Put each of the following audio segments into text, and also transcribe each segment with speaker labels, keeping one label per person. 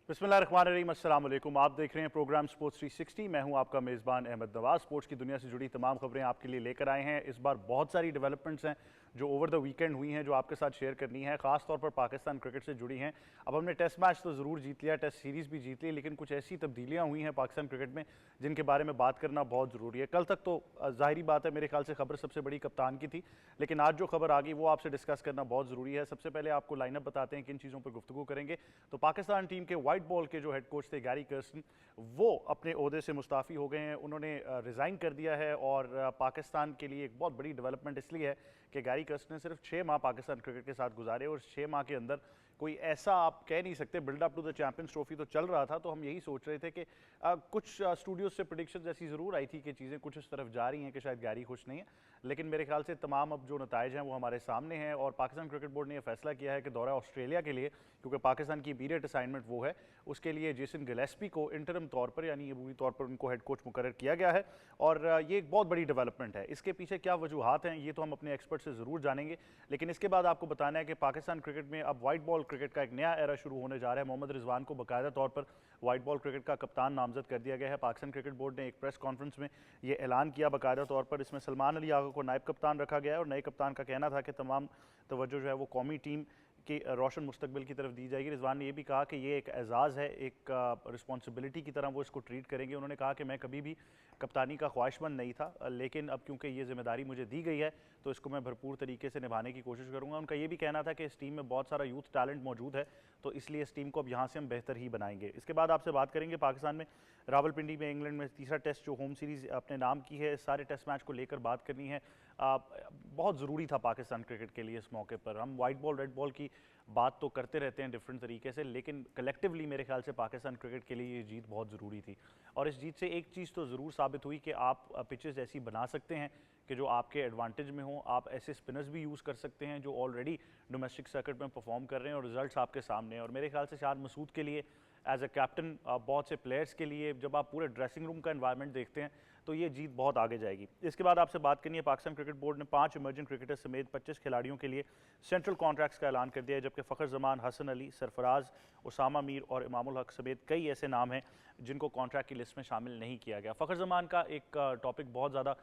Speaker 1: बिस्मिल्लाहिर्रहमानिर्रहीम, अस्सलाम वालेकुम। आप देख रहे हैं प्रोग्राम स्पोर्ट्स 360। मैं हूं आपका मेज़बान अहमद नवाज। स्पोर्ट्स की दुनिया से जुड़ी तमाम खबरें आपके लिए लेकर आए हैं। इस बार बहुत सारी डेवलपमेंट्स हैं जो ओवर द वीकेंड हुई हैं, जो आपके साथ शेयर करनी है, खास तौर पर पाकिस्तान क्रिकेट से जुड़ी हैं। अब हमने टेस्ट मैच तो ज़रूर जीत लिया, टेस्ट सीरीज़ भी जीत ली, लेकिन कुछ ऐसी तब्दीलियाँ हुई हैं पाकिस्तान क्रिकेट में जिनके बारे में बात करना बहुत ज़रूरी है। कल तक तो ज़ाहिरी बात है, मेरे ख्याल से खबर सबसे बड़ी कप्तान की थी, लेकिन आज जो खबर आ गई वो आपसे डिस्कस करना बहुत ज़रूरी है। सबसे पहले आपको लाइनअप बताते हैं किन चीज़ों पर गुफ्तगू करेंगे। तो पाकिस्तान टीम के वाइट बॉल के जो हेड कोच थे गैरी कर्स्टन, वो अपने ओहदे से मुस्ताफ़ी हो गए हैं। उन्होंने रिज़ाइन कर दिया है और पाकिस्तान के लिए एक बहुत बड़ी डेवलपमेंट इसलिए है कि गैरी कर्स्टन ने सिर्फ 6 माह पाकिस्तान क्रिकेट के साथ गुजारे और 6 माह के अंदर कोई ऐसा आप कह नहीं सकते, build up to the champions trophy तो चल रहा था, तो हम यही सोच रहे थे कि कुछ स्टूडियोज से प्रेडिक्शन ऐसी ज़रूर आई थी कि चीज़ें कुछ इस तरफ जा रही हैं कि शायद गैरी खुश नहीं है, लेकिन मेरे ख्याल से तमाम अब जो नताइज हैं वो हमारे सामने हैं। और पाकिस्तान क्रिकेट बोर्ड ने यह फैसला किया है कि दौरा ऑस्ट्रेलिया के लिए, क्योंकि पाकिस्तान की इमीडिएट असाइनमेंट वो है, उसके लिए जेसन गिलेस्पी को इंटरम तौर पर यानी अबूरी तौर पर उनको हेड कोच मुकर्रर किया गया है। और ये एक बहुत बड़ी डेवलपमेंट है। इसके पीछे क्या वजूहात हैं ये तो हम अपने एक्सपर्ट से ज़रूर जानेंगे, लेकिन इसके बाद आपको बताना है कि पाकिस्तान क्रिकेट में अब वाइट बॉल क्रिकेट का एक नया एरा शुरू होने जा रहा है। मोहम्मद रिजवान को बाकायदा तौर पर वाइट बॉल क्रिकेट का कप्तान नामजद कर दिया गया है। पाकिस्तान क्रिकेट बोर्ड ने एक प्रेस कॉन्फ्रेंस में ये ऐलान किया बाकायदा तौर पर। इसमें सलमान अली आगा को नायब कप्तान रखा गया है और नए कप्तान का कहना था कि तमाम तवज्जो जो है वो कौमी टीम की रोशन मुस्तकबिल की तरफ दी जाएगी। रिजवान ने यह भी कहा कि ये एक एजाज़ है, एक रिस्पॉन्सिबिलिटी की तरह वो इसको ट्रीट करेंगे। उन्होंने कहा कि मैं कभी भी कप्तानी का ख्वाहिशमंद नहीं था, लेकिन अब क्योंकि ये जिम्मेदारी मुझे दी गई है तो इसको मैं भरपूर तरीके से निभाने की कोशिश करूंगा। उनका ये भी कहना था कि इस टीम में बहुत सारा यूथ टैलेंट मौजूद है, तो इसलिए इस टीम को अब यहाँ से हम बेहतर ही बनाएंगे। इसके बाद आपसे बात करेंगे पाकिस्तान में रावलपिंडी में इंग्लैंड में तीसरा टेस्ट जो होम सीरीज़ अपने नाम की है, सारे टेस्ट मैच को लेकर बात करनी है। बहुत ज़रूरी था पाकिस्तान क्रिकेट के लिए इस मौके पर। हम वाइट बॉल रेड बॉल की बात तो करते रहते हैं डिफरेंट तरीके से, लेकिन कलेक्टिवली मेरे ख्याल से पाकिस्तान क्रिकेट के लिए ये जीत बहुत ज़रूरी थी। और इस जीत से एक चीज़ तो ज़रूर साबित हुई कि आप पिचेस ऐसी बना सकते हैं कि जो आपके एडवांटेज में हो। आप ऐसे स्पिनर्स भी यूज़ कर सकते हैं जो ऑलरेडी डोमेस्टिक सर्किट में परफॉर्म कर रहे हैं और रिजल्ट्स आपके सामने हैं। और मेरे ख्याल से शाद मसूद के लिए एज ए कैप्टन, बहुत से प्लेयर्स के लिए, जब आप पूरे ड्रेसिंग रूम का एनवायरनमेंट देखते हैं तो ये जीत बहुत आगे जाएगी। इसके बाद आपसे बात करनी है, पाकिस्तान क्रिकेट बोर्ड ने 5 इमर्जिंग क्रिकेटर्स समेत 25 खिलाड़ियों के लिए सेंट्रल कॉन्ट्रैक्ट्स का ऐलान कर दिया है, जबकि फ़खर जमान, हसन अली, सरफराज, उसामा मीर और इमामुल हक समेत कई ऐसे नाम हैं जिनको कॉन्ट्रैक्ट की लिस्ट में शामिल नहीं किया गया। फ़खर जमान का एक टॉपिक बहुत ज़्यादा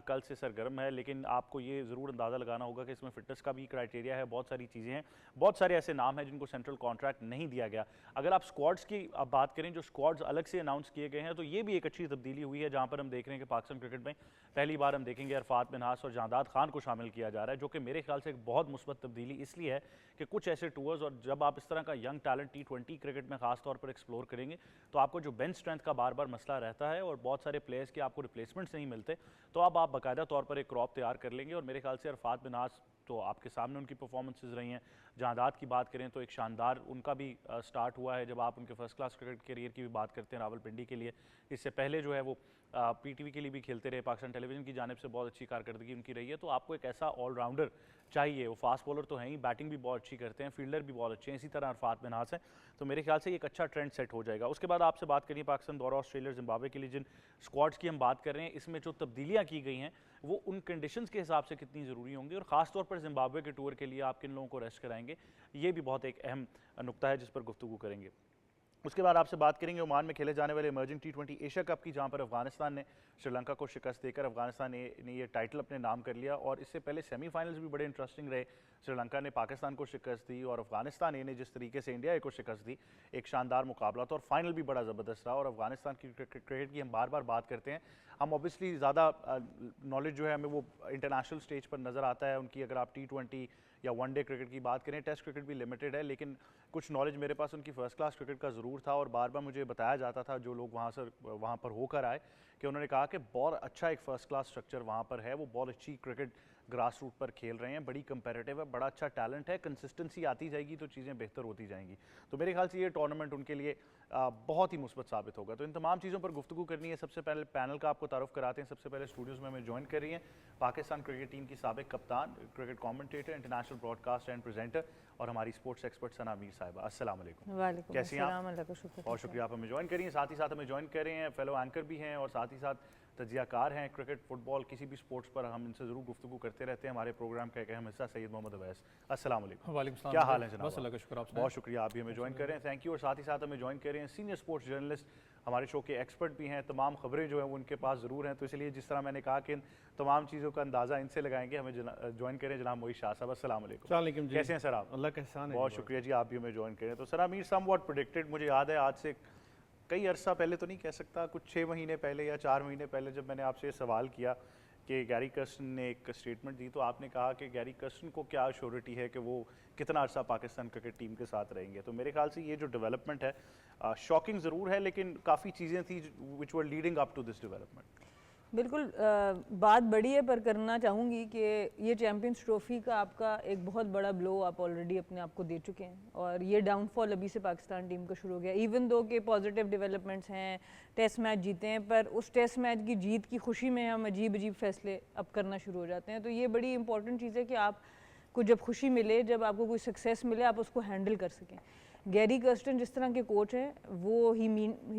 Speaker 1: कल से सरगर्म है, लेकिन आपको ये ज़रूर अंदाज़ा लगाना होगा कि इसमें फिटनेस का भी क्राइटेरिया है, बहुत सारी चीज़ें हैं, बहुत सारे ऐसे नाम हैं जिनको सेंट्रल कॉन्ट्रैक्ट नहीं दिया गया। अगर आप स्क्वाड्स की अब बात करें, जो स्क्वाड्स अलग से अनाउंस किए गए हैं, तो ये भी एक अच्छी तब्दीली हुई है, जहाँ पर हम देख रहे हैं कि पाकिस्तान क्रिकेट में पहली बार हम देखेंगे अरफात मिन्हास और जहादाद खान को शामिल किया जा रहा है, जो कि मेरे ख्याल से एक बहुत मुस्बत तब्दीली इसलिए है कि कुछ ऐसे टूर्स और जब आप इस तरह का यंग टैलेंट T20 क्रिकेट में खास तौर पर एक्सप्लोर करेंगे तो आपको जो बेंच स्ट्रेंथ का बार बार मसला रहता है और बहुत सारे प्लेयर्स के आपको रिप्लेसमेंट्स नहीं मिलते, तो अब आप बाकायदा तौर पर एक क्रॉप तैयार कर लेंगे। और मेरे ख्याल से अरफात मिन्हास तो आपके सामने उनकी परफॉर्मेंसेज रही हैं। जहादाद की बात करें तो एक शानदार उनका भी स्टार्ट हुआ है। जब आप उनके फर्स्ट क्लास क्रिकेट करियर की भी बात करते हैं रावलपिंडी के लिए, इससे पहले जो है वो PTV के लिए भी खेलते रहे, पाकिस्तान टेलीविजन की जानिब से बहुत अच्छी कारकर्दगी उनकी रही है। तो आपको एक ऐसा ऑलराउंडर चाहिए, वो फास्ट बॉलर तो हैं ही, बैटिंग भी बहुत अच्छी करते हैं, फील्डर भी बहुत अच्छे हैं, इसी तरह अरफात मिन्हास हैं, तो मेरे ख्याल से एक अच्छा ट्रेंड सेट हो जाएगा। उसके बाद आपसे बात करिए पाकिस्तान दौरा ऑस्ट्रेलिया जिम्बाब्वे के लिए जिन स्क्वाड्स की हम बात कर रहे हैं, इसमें जो तब्दीलियाँ की गई हैं वो उन कंडीशंस के हिसाब से कितनी ज़रूरी होंगी और ख़ासतौर पर जिम्बाब्वे के टूर के लिए आप किन लोगों को रेस्ट कराएंगे, ये भी बहुत एक अहम नुक्ता है जिस पर गुफ्तगू करेंगे। उसके बाद आपसे बात करेंगे ओमान में खेले जाने वाले इमर्जिंग T20 एशिया कप की, जहां पर अफगानिस्तान ने श्रीलंका को शिकस्त देकर अफगानिस्तान ने ये टाइटल अपने नाम कर लिया। और इससे पहले सेमीफाइनल्स भी बड़े इंटरेस्टिंग रहे। श्रीलंका ने पाकिस्तान को शिकस्त दी और अफगानिस्तान ने जिस तरीके से इंडिया को शिकस्त दी, एक शानदार मुकाबला था और फाइनल भी बड़ा ज़बरदस्त रहा। और अफगानिस्तान की क्रिकेट की हम बार बार बात करते हैं, हम ऑब्वियसली ज़्यादा नॉलेज जो है हमें वो इंटरनेशनल स्टेज पर नज़र आता है उनकी। अगर आप T20 या वनडे क्रिकेट की बात करें, टेस्ट क्रिकेट भी लिमिटेड है, लेकिन कुछ नॉलेज मेरे पास उनकी फर्स्ट क्लास क्रिकेट का ज़रूर था। और बार बार मुझे बताया जाता था, जो लोग वहाँ पर होकर आए, कि उन्होंने कहा कि बहुत अच्छा एक फ़र्स्ट क्लास स्ट्रक्चर वहाँ पर है, वो बहुत अच्छी क्रिकेट ग्रास रूट पर खेल रहे हैं, बड़ी कंपेरेटिव है, बड़ा अच्छा टैलेंट है, कंसिस्टेंसी आती जाएगी तो चीज़ें बेहतर होती जाएंगी। तो मेरे ख्याल से ये टूर्नामेंट उनके लिए बहुत ही मुस्बत साबित होगा। तो इन तमाम चीज़ों पर गुफ्तगू करनी है। सबसे पहले पैनल का आपको तारुफ कराते हैं। सबसे पहले स्टूडियोज़ में हमें ज्वाइन कर रही हैं पाकिस्तान क्रिकेट टीम की साबिक कप्तान, cricket commentator, international broadcast and presenter और हमारी स्पोर्ट्स एक्सपर्ट सना मीर साहिबा। अस्सलाम वालेकुम। कैसी हैं आप? बहुत शुक्रिया आप हमें ज्वाइन करिए। साथ ही साथ हमें ज्वाइन कर रहे हैं फेलो एंकर भी हैं और साथ ही साथ तजियाकार हैं क्रिकेट, फुटबॉल, किसी भी स्पोर्ट्स पर हम इनसे ज़रूर गुफ्तगू करते रहते हैं। हमारे प्रोग्राम का एक अहम हिस्सा सैयद मोहम्मद अवैस। अस्सलाम वालेकुम।
Speaker 2: वालेकुम
Speaker 1: क्या हाल है जनाब?
Speaker 2: बस अल्लाह का शुक्र। आप
Speaker 1: बहुत शुक्रिया, आप भी हमें ज्वाइन कर रहे हैं, थैंक यू। और साथ ही साथ हमें ज्वाइन कर रहे हैं सीनियर स्पोर्ट्स जर्नलिस्ट, हमारे शो के एक्सपर्ट भी हैं, तमाम खबरें जो हैं वो उनके पास ज़रूर हैं, तो इसलिए जिस तरह मैंने कहा कि इन तमाम चीज़ों का अंदाज़ा इनसे लगाएंगे। हमें ज्वाइन करें जनाब मोहित शाह साहब। अस्सलाम वालेकुम। कैसे हैं सर आप?
Speaker 2: अल्लाह का एहसान है।
Speaker 1: बहुत शुक्रिया जी, आप भी हमें ज्वाइन करें। तो सर अमीर समवॉट प्रेडिक्टेड, मुझे याद है आज से कई अरसा पहले तो नहीं कह सकता, कुछ 6 महीने पहले या 4 महीने पहले जब मैंने आपसे ये सवाल किया कि गैरी कर्स्टन ने एक स्टेटमेंट दी, तो आपने कहा कि गैरी कर्स्टन को क्या श्योरिटी है कि वो कितना अरसा पाकिस्तान क्रिकेट टीम के साथ रहेंगे। तो मेरे ख्याल से ये जो डेवलपमेंट है शॉकिंग ज़रूर है, लेकिन काफ़ी चीज़ें थी which were leading up to this development.
Speaker 3: बिल्कुल बात बड़ी है, पर करना चाहूँगी कि ये चैम्पियंस ट्रॉफी का आपका एक बहुत बड़ा ब्लो आप ऑलरेडी अपने आप को दे चुके हैं, और ये डाउनफॉल अभी से पाकिस्तान टीम का शुरू हो गया। इवन दो के पॉजिटिव डेवलपमेंट्स हैं, टेस्ट मैच जीते हैं, पर उस टेस्ट मैच की जीत की खुशी में हम अजीब अजीब फैसले अब करना शुरू हो जाते हैं। तो ये बड़ी इंपॉर्टेंट चीज़ है कि आपको जब खुशी मिले, जब आपको कोई सक्सेस मिले, आप उसको हैंडल कर सकें। गैरी कर्स्टन जिस तरह के कोच हैं, वो ही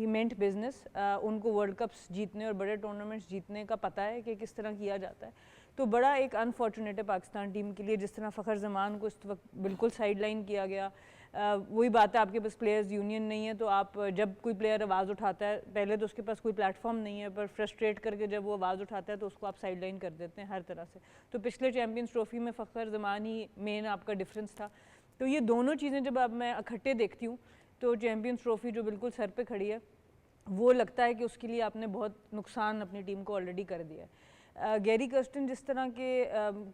Speaker 3: मेंट बिजनेस, उनको वर्ल्ड कप्स जीतने और बड़े टूर्नामेंट्स जीतने का पता है कि किस तरह किया जाता है। तो बड़ा एक अनफॉर्चुनेट है पाकिस्तान टीम के लिए, जिस तरह फ़खर जमान को इस वक्त बिल्कुल साइडलाइन किया गया। वही बात है, आपके पास प्लेयर्स यूनियन नहीं है, तो आप जब कोई प्लेयर आवाज़ उठाता है, पहले तो उसके पास कोई प्लेटफॉर्म नहीं है, पर फ्रस्ट्रेट करके जब वो आवाज़ उठाता है तो उसको आप साइडलाइन कर देते हैं हर तरह से। तो पिछले चैम्पियंस ट्रॉफी में फ़खर जमान ही मेन आपका डिफरेंस था। तो ये दोनों चीज़ें जब अब मैं इकट्ठे देखती हूँ, तो चैम्पियंस ट्रॉफी जो बिल्कुल सर पे खड़ी है, वो लगता है कि उसके लिए आपने बहुत नुकसान अपनी टीम को ऑलरेडी कर दिया है। गैरी कर्स्टन जिस तरह के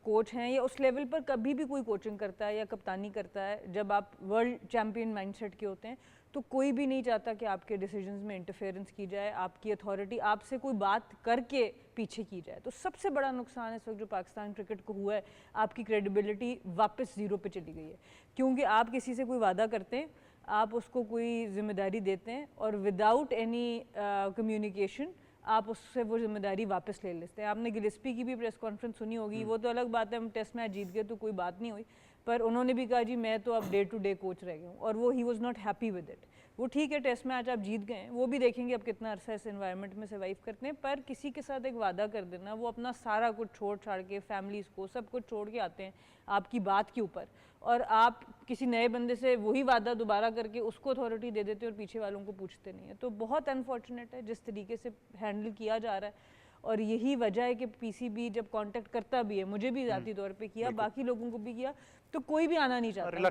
Speaker 3: कोच हैं, या उस लेवल पर कभी भी कोई कोचिंग करता है या कप्तानी करता है, जब आप वर्ल्ड चैम्पियन माइंडसेट के होते हैं, तो कोई भी नहीं चाहता कि आपके डिसीजंस में इंटरफेरेंस की जाए, आपकी अथॉरिटी आपसे कोई बात करके पीछे की जाए। तो सबसे बड़ा नुकसान इस वक्त जो पाकिस्तान क्रिकेट को हुआ है, आपकी क्रेडिबिलिटी वापस ज़ीरो पे चली गई है। क्योंकि आप किसी से कोई वादा करते हैं, आप उसको कोई जिम्मेदारी देते हैं, और विदाउट एनी कम्युनिकेशन आप उससे वो जिम्मेदारी वापस ले लेते हैं। आपने गिलिस्पी की भी प्रेस कॉन्फ्रेंस सुनी होगी, वो तो अलग बात है, हम टेस्ट मैच जीत गए तो कोई बात नहीं हुई, पर उन्होंने भी कहा जी मैं तो अब डे टू डे कोच रह गया हूँ, और वो he was not happy with it. वो ठीक है, टेस्ट मैच आप जीत गए हैं, वो भी देखेंगे अब कितना अरसा इस एनवायरनमेंट में सर्वाइव करते हैं, पर किसी के साथ एक वादा कर देना, वो अपना सारा कुछ छोड़ छाड़ के, फैमिलीज़ को सब कुछ छोड़ के आते हैं आपकी बात के ऊपर, और आप किसी नए बंदे से वही वादा दोबारा करके उसको अथॉरिटी दे देते हैं और पीछे वालों को पूछते नहीं है। तो बहुत अनफॉर्चुनेट है जिस तरीके से हैंडल किया जा रहा है, और यही वजह है कि पीसीबी जब कांटेक्ट करता भी है, मुझे भी ज़ाती तौर पे किया, बाकी लोगों को भी किया, तो कोई भी आना नहीं चाहता,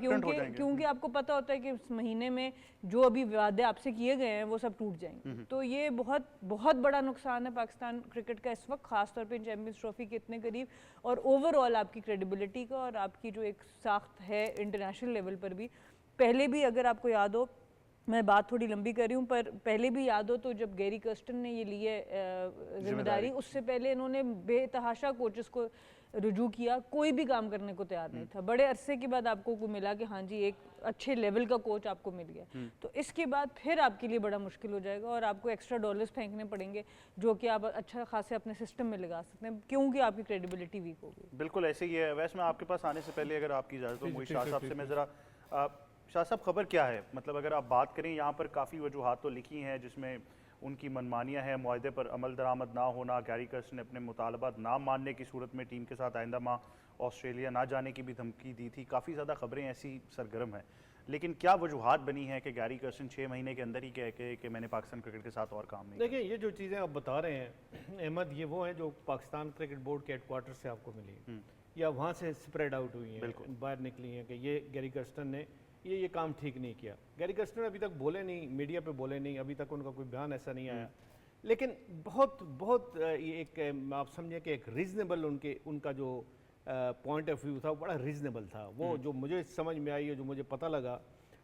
Speaker 3: क्योंकि आपको पता होता है कि इस महीने में जो अभी वादे आपसे किए गए हैं वो सब टूट जाएंगे। तो ये बहुत बहुत बड़ा नुकसान है पाकिस्तान क्रिकेट का इस वक्त, खासतौर पे चैम्पियंस ट्रॉफी के इतने करीब, और ओवरऑल आपकी क्रेडिबिलिटी का और आपकी जो एक साख्त है इंटरनेशनल लेवल पर भी। पहले भी अगर आपको याद हो, मैं बात थोड़ी लंबी कर रही हूँ, पर पहले भी याद हो तो जब गैरी कर्स्टन ने ये लिए जिम्मेदारी, उससे पहले इन्होंने बेतहाशा कोचेस को रुजू किया, कोई भी काम करने को तैयार नहीं था। बड़े अरसे के बाद आपको को मिला कि हाँ जी एक अच्छे लेवल का कोच आपको मिल गया, तो इसके बाद फिर आपके लिए बड़ा मुश्किल हो जाएगा, और आपको एक्स्ट्रा डॉलर्स फेंकने पड़ेंगे जो कि आप अच्छा खासे अपने सिस्टम में लगा सकते हैं, क्योंकि आपकी क्रेडिबिलिटी वीक होगी।
Speaker 1: बिल्कुल ऐसे ही है। वैसे मैं आपके पास आने से पहले अगर आपकी इजाज़त हो मोहित शाह साहब से, मैं ज़रा शाह साहब खबर क्या है, मतलब अगर आप बात करें, यहाँ पर काफ़ी वजूहात तो लिखी हैं जिसमें उनकी मनमानियाँ हैं, मुआहदे पर अमल दरामद ना होना, गैरी कर्स्टन ने अपने मुतालबात ना मानने की सूरत में टीम के साथ आइंदा माह ऑस्ट्रेलिया ना जाने की भी धमकी दी थी। काफ़ी ज़्यादा खबरें ऐसी सरगर्म हैं, लेकिन क्या वजूहात बनी है कि गैरी कर्स्टन 6 महीने के अंदर ही कह के कि मैंने पाकिस्तान क्रिकेट के साथ और काम नहीं।
Speaker 2: देखिए, ये जो चीज़ें आप बता रहे हैं अहमद, ये वो हैं जो पाकिस्तान क्रिकेट बोर्ड के हेडक्वार्टर से आपको मिली या वहाँ से स्प्रेड आउट हुई हैं, बाहर निकली हैं कि ये गैरी कर्स्टन ने ये काम ठीक नहीं किया। गैरी कर्स्टन अभी तक बोले नहीं, मीडिया पे बोले नहीं, अभी तक उनका कोई बयान ऐसा नहीं आया, लेकिन बहुत बहुत एक आप समझें कि एक रीज़नेबल उनका जो पॉइंट ऑफ व्यू था, वो बड़ा रीज़नेबल था। वो जो मुझे समझ में आई है, जो मुझे पता लगा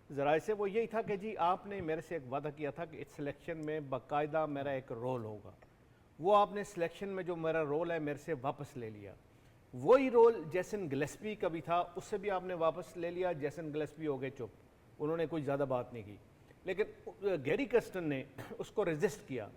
Speaker 2: ज़रा से, वो यही था कि जी आपने मेरे से एक वादा किया था कि इस सिलेक्शन में बाकायदा मेरा एक रोल होगा, वो आपने सिलेक्शन में जो मेरा रोल है मेरे से वापस ले लिया। वही रोल जैसन गिलेस्पी का भी था, उससे भी आपने वापस ले लिया। जैसन गिलेस्पी हो गए चुप, उन्होंने कोई ज़्यादा बात नहीं की, लेकिन गैरी कर्स्टन ने उसको रेजिस्ट किया।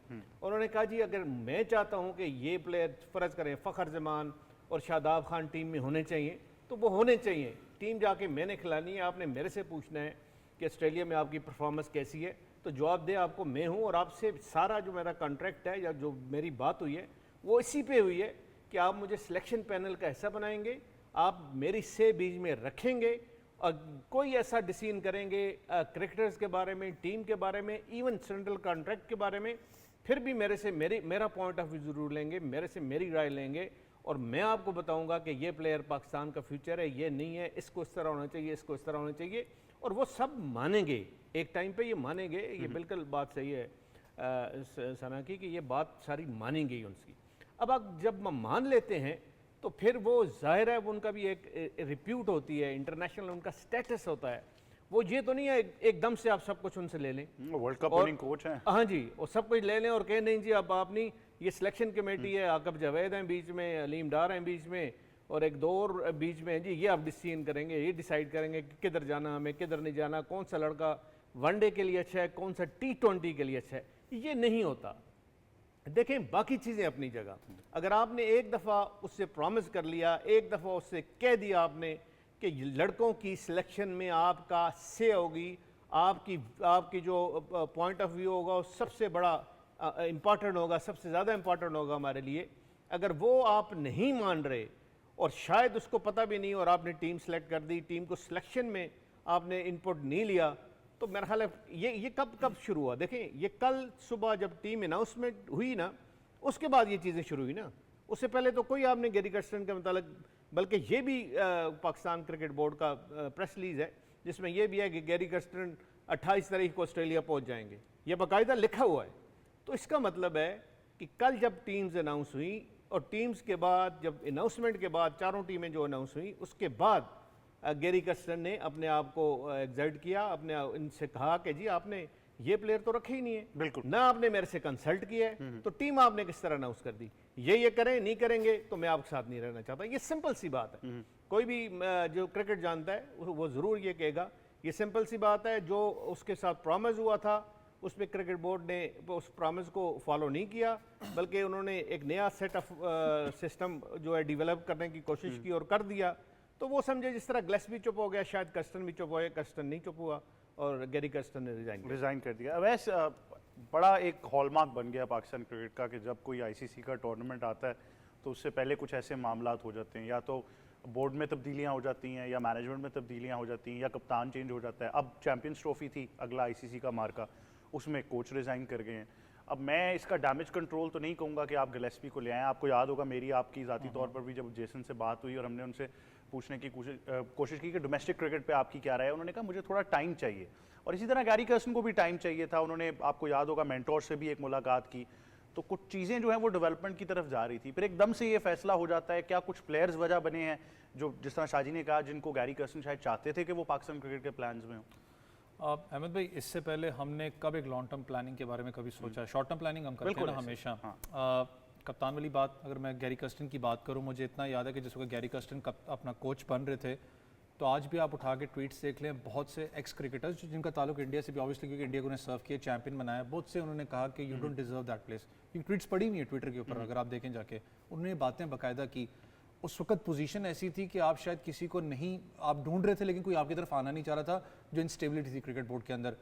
Speaker 2: उन्होंने कहा जी अगर मैं चाहता हूं कि ये प्लेयर फ़र्ज करें फ़खर जमान और शादाब खान टीम में होने चाहिए, तो वो होने चाहिए। टीम जाके मैंने खिलानी है, आपने मेरे से पूछना है कि ऑस्ट्रेलिया में आपकी परफॉर्मेंस कैसी है, तो जवाबदेह आपको मैं हूँ, और आपसे सारा जो मेरा कॉन्ट्रैक्ट है या जो मेरी बात हुई है वो इसी पे हुई है कि आप मुझे सिलेक्शन पैनल का हिस्सा बनाएंगे, आप मेरी से बीच में रखेंगे, और कोई ऐसा डिसीजन करेंगे क्रिकेटर्स के बारे में, टीम के बारे में, इवन सेंट्रल कॉन्ट्रैक्ट के बारे में, फिर भी मेरे से मेरा पॉइंट ऑफ व्यू ज़रूर लेंगे, मेरे से मेरी राय लेंगे, और मैं आपको बताऊंगा कि ये प्लेयर पाकिस्तान का फ्यूचर है, ये नहीं है, इसको इस तरह होना चाहिए, इसको इस तरह होना चाहिए, और वो सब मानेंगे एक टाइम पे, ये मानेंगे। ये बिल्कुल बात सही है सना की कि ये बात सारी मानेंगे ही उनकी। अब आप जब मान लेते हैं तो फिर वो जाहिर है वो उनका भी एक रिप्यूट होती है, इंटरनेशनल उनका स्टेटस होता है। वो ये तो नहीं है एकदम से आप सब कुछ उनसे ले लें,
Speaker 1: वर्ल्ड कप विनिंग कोच हैं।
Speaker 2: हाँ जी, वो सब कुछ ले लें और कहें नहीं जी अब आप नहीं, ये सिलेक्शन कमेटी है, आकब जावेद हैं बीच में, अलीम डार हैं बीच में, और एक दो और बीच में, जी ये आप डिसीजन करेंगे, ये डिसाइड करेंगे कि किधर जाना हमें, किधर नहीं जाना, कौन सा लड़का वनडे के लिए अच्छा है, कौन सा T20 के लिए अच्छा है। ये नहीं होता। देखें बाकी चीज़ें अपनी जगह, अगर आपने एक दफ़ा उससे प्रॉमिस कर लिया, एक दफ़ा उससे कह दिया आपने कि लड़कों की सिलेक्शन में आपका से होगी, आपकी जो पॉइंट ऑफ व्यू होगा वो सबसे बड़ा इम्पॉर्टेंट होगा, सबसे ज़्यादा इम्पॉर्टेंट होगा हमारे लिए, अगर वो आप नहीं मान रहे और शायद उसको पता भी नहीं और आपने टीम सेलेक्ट कर दी, टीम को सिलेक्शन में आपने इनपुट नहीं लिया, तो मेरा ख्याल है ये कब शुरू हुआ। देखें ये कल सुबह जब टीम अनाउंसमेंट हुई ना, उसके बाद ये चीज़ें शुरू हुई ना, उससे पहले तो कोई आपने गैरी कर्स्टन के मुतालिक, बल्कि ये भी पाकिस्तान क्रिकेट बोर्ड का प्रेस रिलीज है जिसमें यह भी है कि गैरी कर्स्टन 28 तारीख को ऑस्ट्रेलिया पहुंच जाएंगे, ये बाकायदा लिखा हुआ है। तो इसका मतलब है कि कल जब टीम्स अनाउंस हुई और टीम्स के बाद जब अनाउंसमेंट के बाद चारों टीमें जो अनाउंस हुई, उसके बाद गैरी कर्स्टन ने अपने आप को एग्जर्ट किया, अपने इनसे कहा कि जी आपने ये प्लेयर तो रखे ही नहीं है,
Speaker 1: बिल्कुल
Speaker 2: ना आपने मेरे से कंसल्ट किया है, तो टीम आपने किस तरह अनाउंस कर दी, ये करें नहीं करेंगे तो मैं आपके साथ नहीं रहना चाहता। ये सिंपल सी बात है, कोई भी जो क्रिकेट जानता है वो ज़रूर ये कहेगा, ये सिंपल सी बात है। जो उसके साथ प्रॉमिस हुआ था उसमें क्रिकेट बोर्ड ने उस प्रॉमिस को फॉलो नहीं किया, बल्कि उन्होंने एक नया सेट ऑफ सिस्टम जो है डेवलप करने की कोशिश की और कर दिया। तो वो समझे जिस तरह ग्लेस्पी चुप हो गया, शायद कर्स्टन भी चुप हो गया, कर्स्टन नहीं चुप हुआ और गैरी कर्स्टन ने रिजाइन
Speaker 1: कर दिया। वैसे बड़ा एक हॉलमार्क बन गया पाकिस्तान क्रिकेट का कि जब कोई आईसीसी का टूर्नामेंट आता है तो उससे पहले कुछ ऐसे मामलात हो जाते हैं, या तो बोर्ड में तब्दीलियां हो जाती हैं या मैनेजमेंट में तब्दीलियां हो जाती हैं या कप्तान चेंज हो जाता है। अब चैंपियंस ट्रॉफी थी अगला आईसीसी का मार्का, उसमें कोच रिज़ाइन कर गए हैं। अब मैं इसका डैमेज कंट्रोल तो नहीं कहूँगा कि आप गिलेस्पी को ले आएँ। आपको याद होगा मेरी आपकी ज़ाती तौर पर भी जब जेसन से बात हुई और हमने उनसे पूछने की कोशिश की कि डोमेस्टिक क्रिकेट पे आपकी क्या राय है, उन्होंने कहा मुझे थोड़ा टाइम चाहिए, और इसी तरह गैरी कर्स्टन को भी टाइम चाहिए था। उन्होंने आपको याद होगा मेंटोर से भी एक मुलाकात की, तो कुछ चीज़ें जो हैं वो डेवलपमेंट की तरफ जा रही थी, फिर एकदम से ये फैसला हो जाता है। क्या कुछ प्लेयर्स वजह बने हैं जो जिस तरह शाजी ने कहा जिनको गैरी कर्स्टन शायद चाहते थे कि वो पाकिस्तान क्रिकेट के प्लान्स में हो?
Speaker 4: अहमद भाई, इससे पहले हमने कब एक लॉन्ग टर्म प्लानिंग के बारे में कभी सोचा है? शॉर्ट टर्म प्लानिंग हम करते हैं ना हमेशा। कप्तान वाली बात, अगर मैं गैरी कर्स्टन की बात करूं, मुझे इतना याद है कि जिस वक्त गैरी कर्स्टन अपना कोच बन रहे थे, तो आज भी आप उठा के ट्वीट्स देख लें, बहुत से एक्स क्रिकेटर्स जिनका ताल्लुक इंडिया से भी ऑब्वियसली, क्योंकि इंडिया को उन्हें सर्व किया, चैंपियन बनाया, बहुत से उन्होंने कहा कि you don't deserve that place. ये ट्वीट्स पड़ी हुई है ट्विटर के ऊपर, अगर आप देखें जाके, उन्होंने बातें बाकायदा की। उस वक्त पोजीशन ऐसी थी कि आप शायद किसी को नहीं, आप ढूंढ रहे थे लेकिन कोई आपकी तरफ आना नहीं चाह रहा था, जो इंस्टेबिलिटी थी क्रिकेट बोर्ड के अंदर।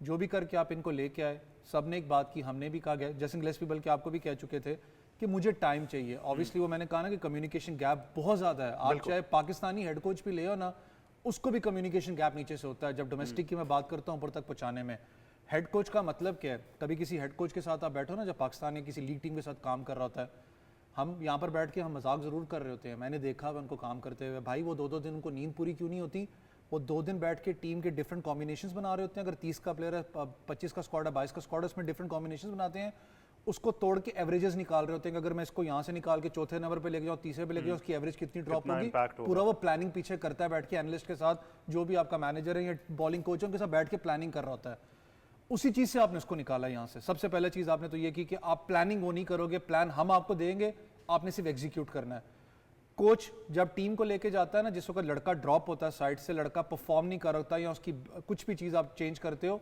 Speaker 4: जो भी करके आप इनको लेके आए, सब ने एक बात की, हमने भी कहा गया, जैसे गिलेस्पी बल्कि आपको भी कह चुके थे कि मुझे टाइम चाहिए। ऑब्वियसली वो मैंने कहा ना कि कम्युनिकेशन गैप बहुत ज़्यादा है। आप चाहे पाकिस्तानी हेड कोच भी ले हो ना, उसको भी कम्युनिकेशन गैप नीचे से होता है। जब डोमेस्टिक की मैं बात करता हूँ ऊपर तक पहुँचाने में, हेड कोच का मतलब क्या है? कभी किसी हेड कोच के साथ आप बैठो ना, जब पाकिस्तान या किसी लीग टीम के साथ काम कर रहा होता है, हम यहाँ पर बैठ के हम मजाक ज़रूर कर रहे होते हैं, मैंने देखा है उनको काम करते हुए। भाई वो 2-2 दिन उनको नींद पूरी क्यों नहीं होती? वो 2 दिन बैठ के टीम के डिफरेंट कॉम्बिनेशंस बना रहे होते हैं। अगर 30 का प्लेयर है, 25 का स्क्वाड है, 22 का स्क्वाड है, उसमें डिफरेंट कॉम्बिनेशंस बनाते हैं, उसको तोड़ के एवरेजेस निकाल रहे होते हैं कि अगर मैं इसको यहाँ से निकाल के चौथे नंबर पे लेके जाऊँ, तीसरे पे लेके जाऊँ, उसकी एवरेज कितनी ड्रॉप होगी। पूरा वो प्लानिंग पीछे करता है बैठ के, एनालिस्ट के साथ, जो भी आपका मैनेजर है या बॉलिंग कोच है उनके साथ बैठ के प्लानिंग कर रहा होता है। उसी चीज़ से आपने उसको निकाला यहाँ से। सबसे पहले चीज़ आपने तो ये की कि आप प्लानिंग वो नहीं करोगे, प्लान हम आपको देंगे, आपने सिर्फ एग्जीक्यूट करना है। कोच जब टीम को लेके जाता है ना, जिस वक्त लड़का ड्रॉप होता है साइड से, लड़का परफॉर्म नहीं कर रहा या उसकी कुछ भी चीज़ आप चेंज करते हो,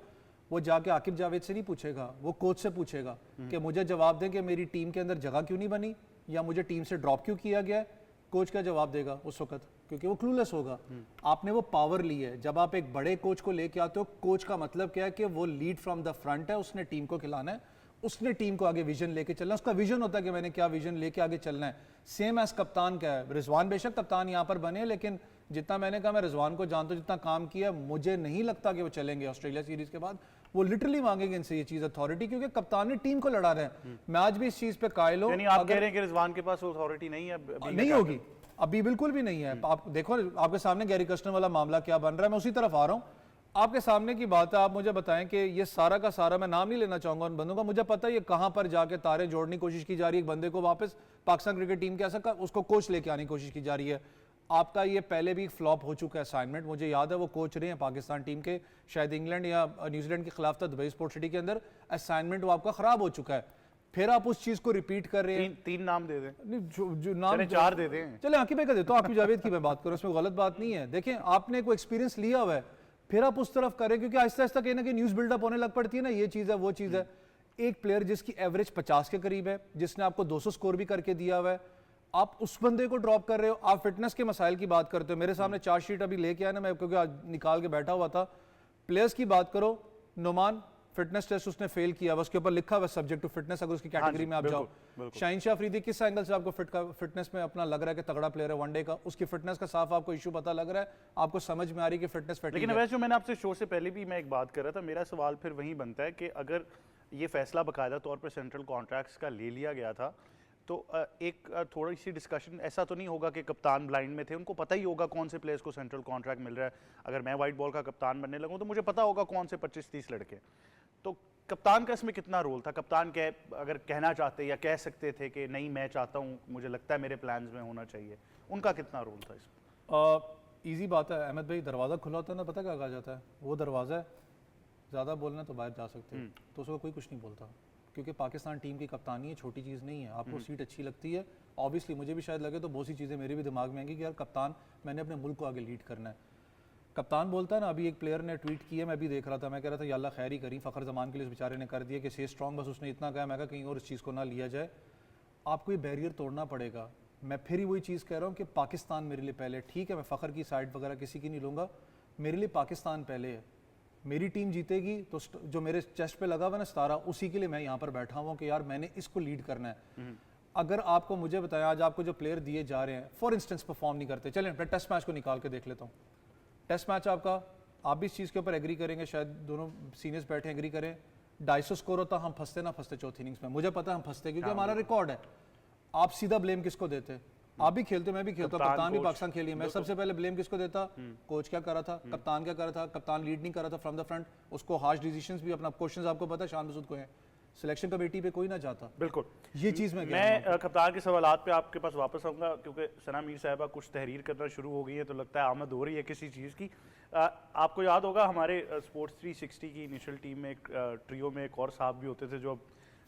Speaker 4: वो जाके आकिब जावेद से नहीं पूछेगा, वो कोच से पूछेगा कि मुझे जवाब दें कि मेरी टीम के अंदर जगह क्यों नहीं बनी, या मुझे टीम से ड्रॉप क्यों किया गया है, कोच क्या जवाब देगा उस वक्त, क्योंकि वो क्लूलेस होगा। आपने वो पावर ली है, जब आप एक बड़े कोच को लेके आते हो, कोच का मतलब क्या है कि वो लीड फ्रॉम द फ्रंट है, उसने टीम को खिलाना है, उसने टीम को आगे विजन लेके चलना है, उसका विजन होता है कि मैंने क्या विजन लेके आगे चलना है। सेम एज कप्तान क्या है, रिजवान बेशक कप्तान यहाँ पर बने, लेकिन जितना मैंने कहा मैं रिजवान को जानता हूँ, जितना काम किया, मुझे नहीं लगता कि वो चलेंगे ऑस्ट्रेलिया सीरीज के बाद। वो लिटरली मांगेंगे इनसे ये चीज अथॉरिटी, क्योंकि कप्तान ने टीम को लड़ा रहे हैं। मैं आज भी इस चीज पे कायल हूं।
Speaker 1: आप कह रहे हैं कि रिजवान के पास वो अथॉरिटी नहीं है?
Speaker 4: नहीं होगी, अभी बिल्कुल भी नहीं है। आप देखो आपके सामने गैरी कर्स्टन वाला मामला क्या बन रहा है, मैं उसी तरफ आ रहा हूँ। आपके सामने की बात है, आप मुझे बताएं कि ये सारा का सारा, मैं नाम नहीं लेना चाहूंगा उन बंदों का, मुझे पता है ये कहां पर जाके तारे जोड़ने की कोशिश की जा रही है, एक बंदे को वापस पाकिस्तान क्रिकेट टीम के ऐसा उसको कोच लेके आने की कोशिश की जा रही है। आपका ये पहले भी फ्लॉप हो चुका है असाइनमेंट, मुझे याद है वो कोच रहे हैं पाकिस्तान टीम के, शायद इंग्लैंड या न्यूजीलैंड के खिलाफ था दुबई स्पोर्ट्स सिटी के अंदर, असाइनमेंट वो आपका खराब हो चुका है, फिर आप उस चीज को रिपीट कर रहे हैं।
Speaker 1: तीन नाम दे दें।
Speaker 4: नहीं, जो नाम
Speaker 1: चार दे दें।
Speaker 4: चले आंकी पे कर देता हूं, आपकी जावेद की मैं बात करूं, इसमें गलत बात नहीं है। देखें, आपने कोई एक्सपीरियंस लिया हुआ है, फिर आप उस तरफ करें, क्योंकि आहिस्ता आहिस्ता कहीं ना कहीं न्यूज बिल्डअप होने लग पड़ती है ना, ये चीज है वो चीज है। एक प्लेयर जिसकी एवरेज 50 के करीब है, जिसने आपको 200 स्कोर भी करके दिया हुआ है, आप उस बंदे को ड्रॉप कर रहे हो। आप फिटनेस के मसाइल की बात करते हो, मेरे सामने चार्ज शीट अभी लेके आया ना, मैं क्योंकि आज निकाल के बैठा हुआ था। प्लेयर्स की बात करो, नुमान फिटनेस टेस्ट उसने फेल किया, उसके ऊपर लिखा हुआ सब्जेक्ट टू फिटनेस, अगर उसकी कैटेगरी में आप जाओ। शाहीन शाह अफरीदी किस एंगल से आपको फिटनेस में अपना लग रहा है कि तगड़ा प्लेयर है वनडे का, उसकी फिटनेस का साफ आपको इशू पता लग रहा है, आपको समझ में आ रही है कि फिटनेस फैटिग।
Speaker 1: लेकिन वैसे जो मैंने आपसे शो से पहले भी मैं एक बात कर रहा था, मेरा सवाल फिर वही बनता है कि अगर ये फैसला बाकायदा तौर पर सेंट्रल कॉन्ट्रैक्ट्स का ले लिया गया था, तो एक थोड़ी सी डिस्कशन, ऐसा तो नहीं होगा कि कप्तान ब्लाइंड में थे, उनको पता ही होगा कौन से प्लेयर्स को सेंट्रल कॉन्ट्रैक्ट मिल रहा है। अगर मैं वाइट बॉल का कप्तान बनने लगूँ तो मुझे पता होगा कौन से 25-30 लड़के। तो कप्तान का इसमें कितना रोल था? कप्तान अगर कहना चाहते या कह सकते थे कि नहीं मैं चाहता हूँ, मुझे लगता है मेरे प्लान्स में होना चाहिए, उनका कितना रोल था इसमें?
Speaker 4: ईजी बात है अहमद भाई, दरवाज़ा खुला होता है ना, पता क्या कहा जाता है, वो दरवाज़ा है, ज़्यादा बोलना तो बाहर जा सकते हैं, तो उसको कोई कुछ नहीं बोलता, क्योंकि पाकिस्तान टीम की कप्तानी है, छोटी चीज़ नहीं है। आपको सीट अच्छी लगती है, ऑब्वियसली मुझे भी शायद लगे तो बहुत सी चीज़ें मेरे भी दिमाग में आएंगी कि यार कप्तान, मैंने अपने मुल्क को आगे लीड करना है। कप्तान बोलता है ना, अभी एक प्लेयर ने ट्वीट किया, मैं भी देख रहा था, मैं कह रहा था या अल्लाह खैर ही करी, फ़खर जमान के लिए इस बेचारे ने कर दिया कि से स्ट्रॉन्ग, बस उसने इतना कहा, मैं कहा कहीं और इस चीज़ को ना लिया जाए, आपको ये बैरियर तोड़ना पड़ेगा। मैं फिर ही वही चीज़ कह रहा हूँ कि पाकिस्तान मेरे लिए पहले, ठीक है मैं फ़खर की साइड वगैरह किसी की नहीं लूँगा, मेरे लिए पाकिस्तान पहले है। मेरी टीम जीतेगी तो जो मेरे चेस्ट पे लगा हुआ ना सितारा, उसी के लिए मैं यहाँ पर बैठा हुआ कि यार मैंने इसको लीड करना है। अगर आपको मुझे बताया, आज आपको जो प्लेयर दिए जा रहे हैं, फॉर इंस्टेंस परफॉर्म नहीं करते, चलें मैं टेस्ट मैच को निकाल के देख लेता हूँ। टेस्ट मैच आपका, आप भी इस चीज़ के ऊपर एग्री करेंगे, शायद दोनों सीनियर्स बैठे एग्री करें, 250 स्कोर होता, हम फंसते ना फंसते चौथी इनिंग्स में, मुझे पता है हम फंसते, क्योंकि हमारा रिकॉर्ड है। आप सीधा ब्लेम किसको देते? आप भी खेलते, मैं भी खेलता, कप्तान भी पाकिस्तान खेली, मैं सबसे पहले ब्लेम किसको देता? कोच क्या कर रहा था, कप्तान क्या कर रहा था? कप्तान लीड नहीं कर रहा था फ्रॉम द फ्रंट, उसको हार्श डिसीजंस भी, अपना क्वेश्चंस आपको पता है शान मसूद को है, सिलेक्शन कमेटी पे कोई ना जाता।
Speaker 1: बिल्कुल,
Speaker 4: ये चीज़ मैं
Speaker 1: कप्तान के सवालात पे आपके पास वापस आऊँगा, क्योंकि सना मीर साहिबा कुछ तहरीर करना शुरू हो गई है, तो लगता है आमद हो रही है किसी चीज़ की। आपको याद होगा हमारे स्पोर्ट्स 360 की इनिशियल टीम में एक ट्रियो में एक और साहब भी होते थे जो अब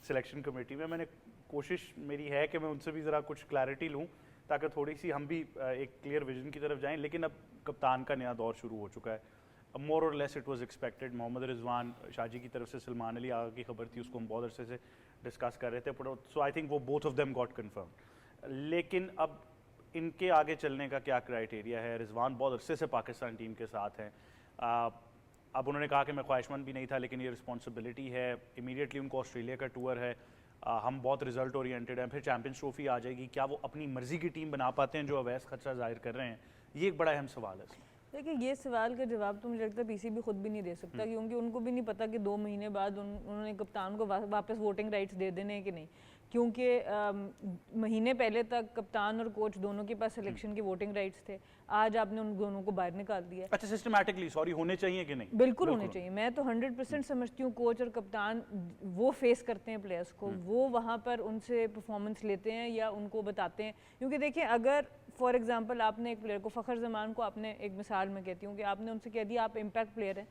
Speaker 1: सिलेक्शन कमेटी में, मैंने कोशिश मेरी है कि मैं उनसे भी ज़रा कुछ क्लैरिटी लूँ ताकि थोड़ी सी हम भी एक क्लियर विजन की तरफ जाएं। लेकिन अब कप्तान का नया दौर शुरू हो चुका है, मोर और less it was expected. Mohammad Rizwan Shahji की तरफ से सलमान अली आगा की खबर थी, उसको हम बहुत अरसे से डिस्कस कर रहे थे, सो आई थिंक वो both of them got confirm. लेकिन अब इनके आगे चलने का क्या क्राइटेरिया है? रिजवान बहुत अरसे से पाकिस्तान टीम के साथ हैं, अब उन्होंने कहा कि मैं ख्वाहिशमंद भी नहीं था, लेकिन ये रिस्पॉन्सिबिलिटी है, इमीडिएटली उनको ऑस्ट्रेलिया का टूर है, हम बहुत रिजल्ट ओरिएंटेड हैं, फिर चैंपियंस ट्रॉफी आ जाएगी, क्या वो अपनी मर्जी की टीम बना पाते हैं जो अवैस खदशा जाहिर कर रहे हैं? ये एक बड़ा अहम सवाल है इसमें।
Speaker 3: देखिए, ये सवाल का जवाब तो मुझे लगता है पीसीबी खुद भी नहीं दे सकता, क्योंकि उनको भी नहीं पता कि 2 महीने बाद उन्होंने कप्तान को वापस वोटिंग राइट्स दे देने हैं कि नहीं, क्योंकि महीने पहले तक कप्तान और कोच दोनों के पास सिलेक्शन के वोटिंग राइट्स थे, आज आपने उन दोनों को बाहर निकाल दिया।
Speaker 1: अच्छा, सिस्टमैटिकली सॉरी होने चाहिए कि नहीं?
Speaker 3: बिल्कुल होने चाहिए, मैं तो 100% समझती हूँ। कोच और कप्तान वो फेस करते हैं प्लेयर्स को, वो वहाँ पर उनसे परफॉर्मेंस लेते हैं या उनको बताते हैं, क्योंकि देखिए अगर फॉर एग्जांपल आपने एक प्लेयर को, फ़खर जमान को आपने, एक मिसाल में कहती हूँ कि आपने उनसे कह दिया आप इम्पैक्ट प्लेयर हैं,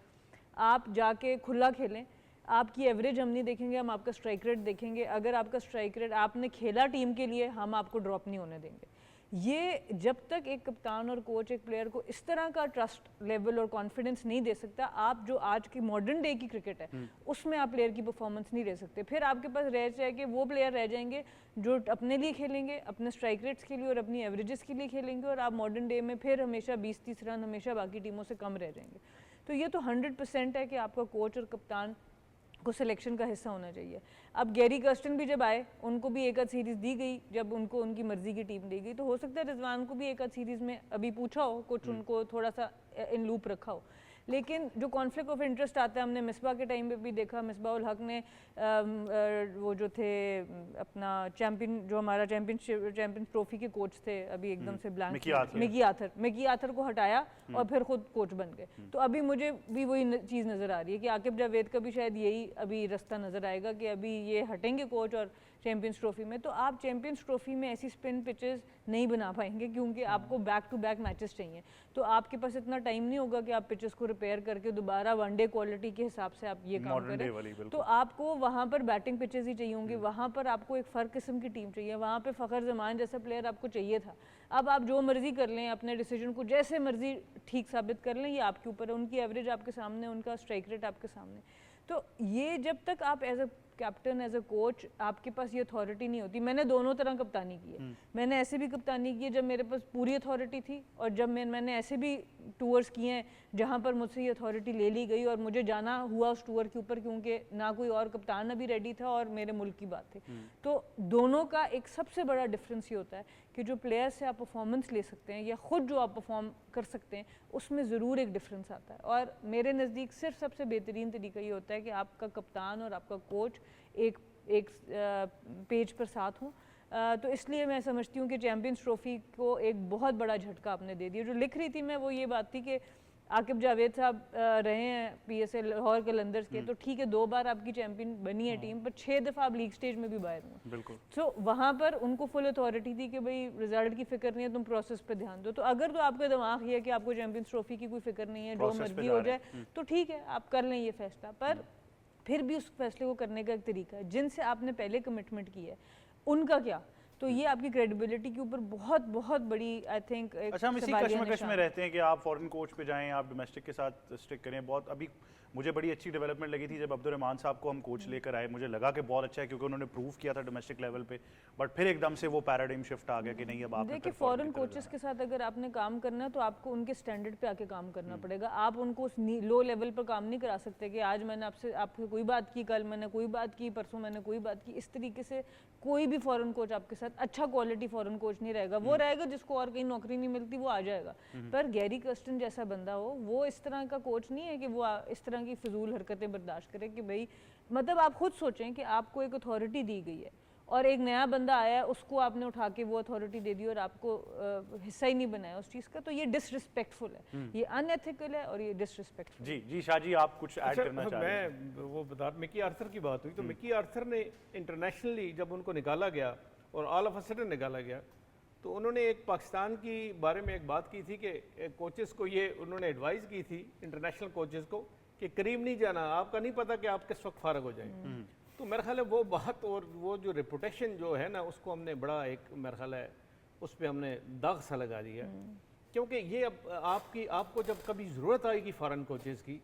Speaker 3: आप जाके खुला खेलें, आपकी एवरेज हम नहीं देखेंगे, हम आपका स्ट्राइक रेट देखेंगे, अगर आपका स्ट्राइक रेट, आपने खेला टीम के लिए, हम आपको ड्रॉप नहीं होने देंगे। ये जब तक एक कप्तान और कोच एक प्लेयर को इस तरह का ट्रस्ट लेवल और कॉन्फिडेंस नहीं दे सकता, आप जो आज की मॉडर्न डे की क्रिकेट है उसमें आप प्लेयर की परफॉर्मेंस नहीं दे सकते। फिर आपके पास रह जाएंगे वो प्लेयर रह जाएंगे जो अपने लिए खेलेंगे, अपने स्ट्राइक रेट्स के लिए और अपनी एवरेजेस के लिए खेलेंगे, और आप मॉडर्न डे में फिर हमेशा 20-30 रन हमेशा बाकी टीमों से कम रह जाएंगे। तो ये तो 100% है कि आपका कोच और कप्तान को सिलेक्शन का हिस्सा होना चाहिए। अब गैरी कर्स्टन भी जब आए, उनको भी एक आध सीरीज़ दी गई, जब उनको उनकी मर्जी की टीम दी गई, तो हो सकता है रिजवान को भी एक आध सीरीज़ में अभी पूछा हो, कुछ उनको थोड़ा सा इन लूप रखा हो। लेकिन जो कॉन्फ्लिक्ट ऑफ इंटरेस्ट आता है, हमने मिसबा के टाइम पे भी देखा, मिसबा उल हक ने वो जो थे अपना चैम्पियन, जो हमारा चैम्पियंस ट्रॉफी के कोच थे, अभी एकदम से ब्लैंक, मिकी आथर को हटाया और फिर खुद कोच बन गए। तो अभी मुझे भी वही चीज़ नज़र आ रही है कि आकिब जावेद का भी शायद यही अभी रास्ता नज़र आएगा कि अभी ये हटेंगे कोच और चैम्पियंस ट्रॉफी में। तो आप चैम्पियंस ट्रॉफी में ऐसी स्पिन पिचेस नहीं बना पाएंगे क्योंकि आपको बैक टू बैक मैचेस चाहिए, तो आपके पास इतना टाइम नहीं होगा कि आप पिचेस को रिपेयर करके दोबारा वनडे क्वालिटी के हिसाब से आप ये काम करें। तो आपको वहाँ पर बैटिंग पिचेस ही चाहिए होंगी, वहाँ पर आपको एक फ़र्क किस्म की टीम चाहिए, वहाँ पे फ़खर जमान जैसा प्लेयर आपको चाहिए था। अब आप जो मर्जी कर लें, अपने डिसीजन को जैसे मर्जी ठीक साबित कर लें, ये आपके ऊपर है। उनकी एवरेज आपके सामने, उनका स्ट्राइक रेट आपके सामने। तो ये जब तक आप as a captain, as a coach, आपके पास ये अथॉरिटी नहीं होती। मैंने दोनों तरह कप्तानी की है। मैंने ऐसे भी कप्तानी की है जब मेरे पास पूरी अथॉरिटी थी, और जब मैंने ऐसे भी टूर्स किए हैं जहाँ पर मुझसे ये अथॉरिटी ले ली गई और मुझे जाना हुआ उस टूर के ऊपर, क्योंकि ना कोई और कप्तान अभी रेडी था और मेरे मुल्क की बात थी। तो दोनों का एक सबसे बड़ा डिफरेंस ये होता है कि जो प्लेयर से आप परफॉर्मेंस ले सकते हैं या ख़ुद जो आप परफॉर्म कर सकते हैं, उसमें ज़रूर एक डिफरेंस आता है। और मेरे नज़दीक सिर्फ सबसे बेहतरीन तरीका ये होता है कि आपका कप्तान और आपका कोच एक पेज पर साथ हों। तो इसलिए मैं समझती हूँ कि चैम्पियंस ट्रॉफी को एक बहुत बड़ा झटका आपने दे दिया। जो लिख रही थी मैं वो ये बात थी कि आकिब जावेद साहब रहे हैं PSL लाहौर कलंदर्स के, तो ठीक है 2 बार आपकी चैंपियन बनी है टीम, पर 6 दफ़ा आप लीग स्टेज में भी बाहर हुए।
Speaker 1: बिल्कुल।
Speaker 3: तो वहाँ पर उनको फुल अथॉरिटी थी कि भाई रिजल्ट की फिक्र नहीं है, तुम प्रोसेस पे ध्यान दो। तो अगर तो आपका दिमाग ये है कि आपको चैंपियंस ट्रॉफी की कोई फिक्र नहीं है, जो मर्जी हो जाए, तो ठीक है आप कर लें ये फैसला, पर फिर भी उस फैसले को करने का एक तरीका है। जिनसे आपने पहले कमिटमेंट की है उनका क्या, तो ये आपकी क्रेडिबिलिटी के ऊपर बहुत बहुत बड़ी आई थिंक।
Speaker 1: अच्छा, हम इसी कश्मकश में रहते हैं कि आप फॉरेन कोच पे जाएं, आप डोमेस्टिक के साथ स्टिक करें। बहुत अभी मुझे बड़ी अच्छी डेवलपमेंट लगी थी जब अब्दुर्रहमान साहब को हम कोच लेकर आए, मुझे लगा कि बहुत अच्छा है क्योंकि उन्होंने प्रूव किया था डोमेस्टिक लेवल पे, बट फिर एकदम से वो पैराडाइम शिफ्ट आ गया कि नहीं अब आप
Speaker 3: देखिए फॉरेन कोचेस के साथ अगर आपने काम करना है तो आपको उनके स्टैंडर्ड पे आके काम करना पड़ेगा। आप उनको उस लो लेवल पर काम नहीं करा सकते कि आज मैंने आपसे कोई बात की, कल मैंने कोई बात की, परसों मैंने कोई बात की। इस तरीके से कोई भी फॉरेन कोच आपके साथ अच्छा क्वालिटी फॉरेन कोच नहीं रहेगा। वो रहेगा जिसको और कहीं नौकरी नहीं मिलती वो आ जाएगा, पर गैरी कर्स्टन जैसा बंदा हो, वो इस तरह का कोच नहीं है कि वो इस तरह की फिजूल हरकतें बर्दाश्त करे। कि भाई मतलब आप खुद सोचें कि आपको एक अथॉरिटी दी गई है और एक नया बंदा आया है, उसको आपने उठा के वो अथॉरिटी दे दी और आपको हिस्सा ही नहीं बनाया उस चीज़ का, तो ये डिसरिस्पेक्टफुल है, ये अनएथिकल है और ये डिसरिस्पेक्टफुल।
Speaker 1: जी शाह जी, आप कुछ ऐड करना चाह रहे हैं?
Speaker 2: मैं वो बता, मिकी आर्थर की बात हुई तो मिकी आर्थर ने इंटरनेशनली जब उनको निकाला गया और ऑल ऑफ अ सडन निकाला गया, तो उन्होंने एक पाकिस्तान की बारे में एक बात की थी कि कोचेस को ये उन्होंने एडवाइस की थी इंटरनेशनल कोचेस को कि करीब नहीं जाना, आपका नहीं पता कि आप किस वक्त फारग हो जाएंगे। तो मेरा ख्याल है वो बात और वो जो रेपुटेशन जो है ना, उसको हमने बड़ा एक मेरा ख्याल है उस पर हमने दाग सा लगा दिया, क्योंकि ये अब आपको जब कभी ज़रूरत आएगी फॉरेन कोचेस की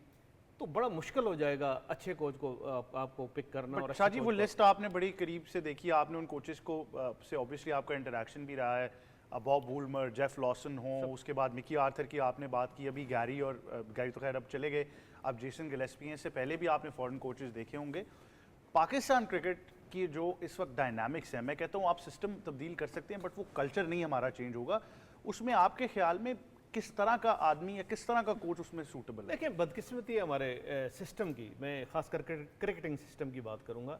Speaker 2: तो बड़ा मुश्किल हो जाएगा अच्छे कोच को आपको पिक करना। और
Speaker 1: शाह जी वो लिस्ट आपने बड़ी करीब से देखी, आपने उन कोचेस को से ऑब्वियसली आपका इंटरेक्शन भी रहा है, बॉब वूलमर, जेफ लॉसन हो, उसके बाद मिकी आर्थर की आपने बात की, अभी गैरी, और गैरी तो खैर अब चले गए, अब जेसन गिलेस्पी हैं। इससे पहले भी आपने फॉरेन कोचेस देखे होंगे। पाकिस्तान क्रिकेट की जो इस वक्त डायनामिक्स है, मैं कहता हूँ आप सिस्टम तब्दील कर सकते हैं बट वो कल्चर नहीं हमारा चेंज होगा। उसमें आपके ख्याल में किस तरह का आदमी या किस तरह का कोच उसमें सूटेबल है?
Speaker 2: देखिए बदकिस्मती है हमारे सिस्टम की, मैं खासकर क्रिकेटिंग सिस्टम की बात करूँगा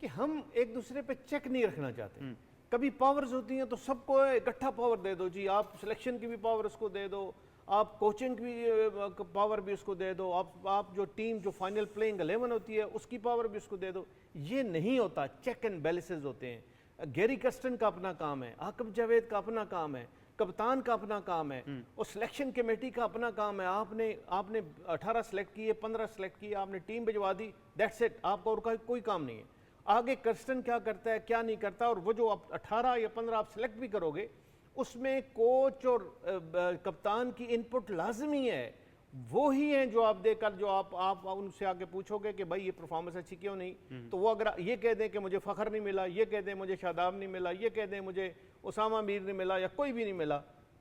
Speaker 2: कि हम एक दूसरे पे चेक नहीं रखना चाहते। कभी पावर्स होती हैं तो सबको इकट्ठा पावर दे दो जी, आप सिलेक्शन की भी पावर उसको दे दो, आप कोचिंग की पावर भी उसको दे दो, आप जो टीम जो फाइनल प्लेइंग 11 होती है उसकी पावर भी उसको दे दो। ये नहीं होता, चेक एंड बैलेंसेस होते हैं। गैरी कर्स्टन का अपना काम है, आकिब जावेद का अपना काम है, कप्तान का अपना काम है और सिलेक्शन कमेटी का अपना काम है। आपने 18 सेलेक्ट किए, 15 सेलेक्ट किए, आपने टीम भिजवा दी, दैट्स इट, आपका और कोई काम नहीं है। आगे कर्स्टन क्या करता है क्या नहीं करता, और वो जो आप 18 या 15 आप सेलेक्ट भी करोगे उसमें कोच और कप्तान की इनपुट लाजमी है। वो ही हैं जो आप देखकर जो आप उनसे आके पूछोगे कि भाई ये परफॉर्मेंस अच्छी क्यों नहीं, तो वो अगर ये कह दें कि मुझे फ़खर नहीं मिला, ये कह दें मुझे शादाब नहीं मिला, ये कह दें मुझे उसामा मीर नहीं मिला या कोई भी नहीं मिला,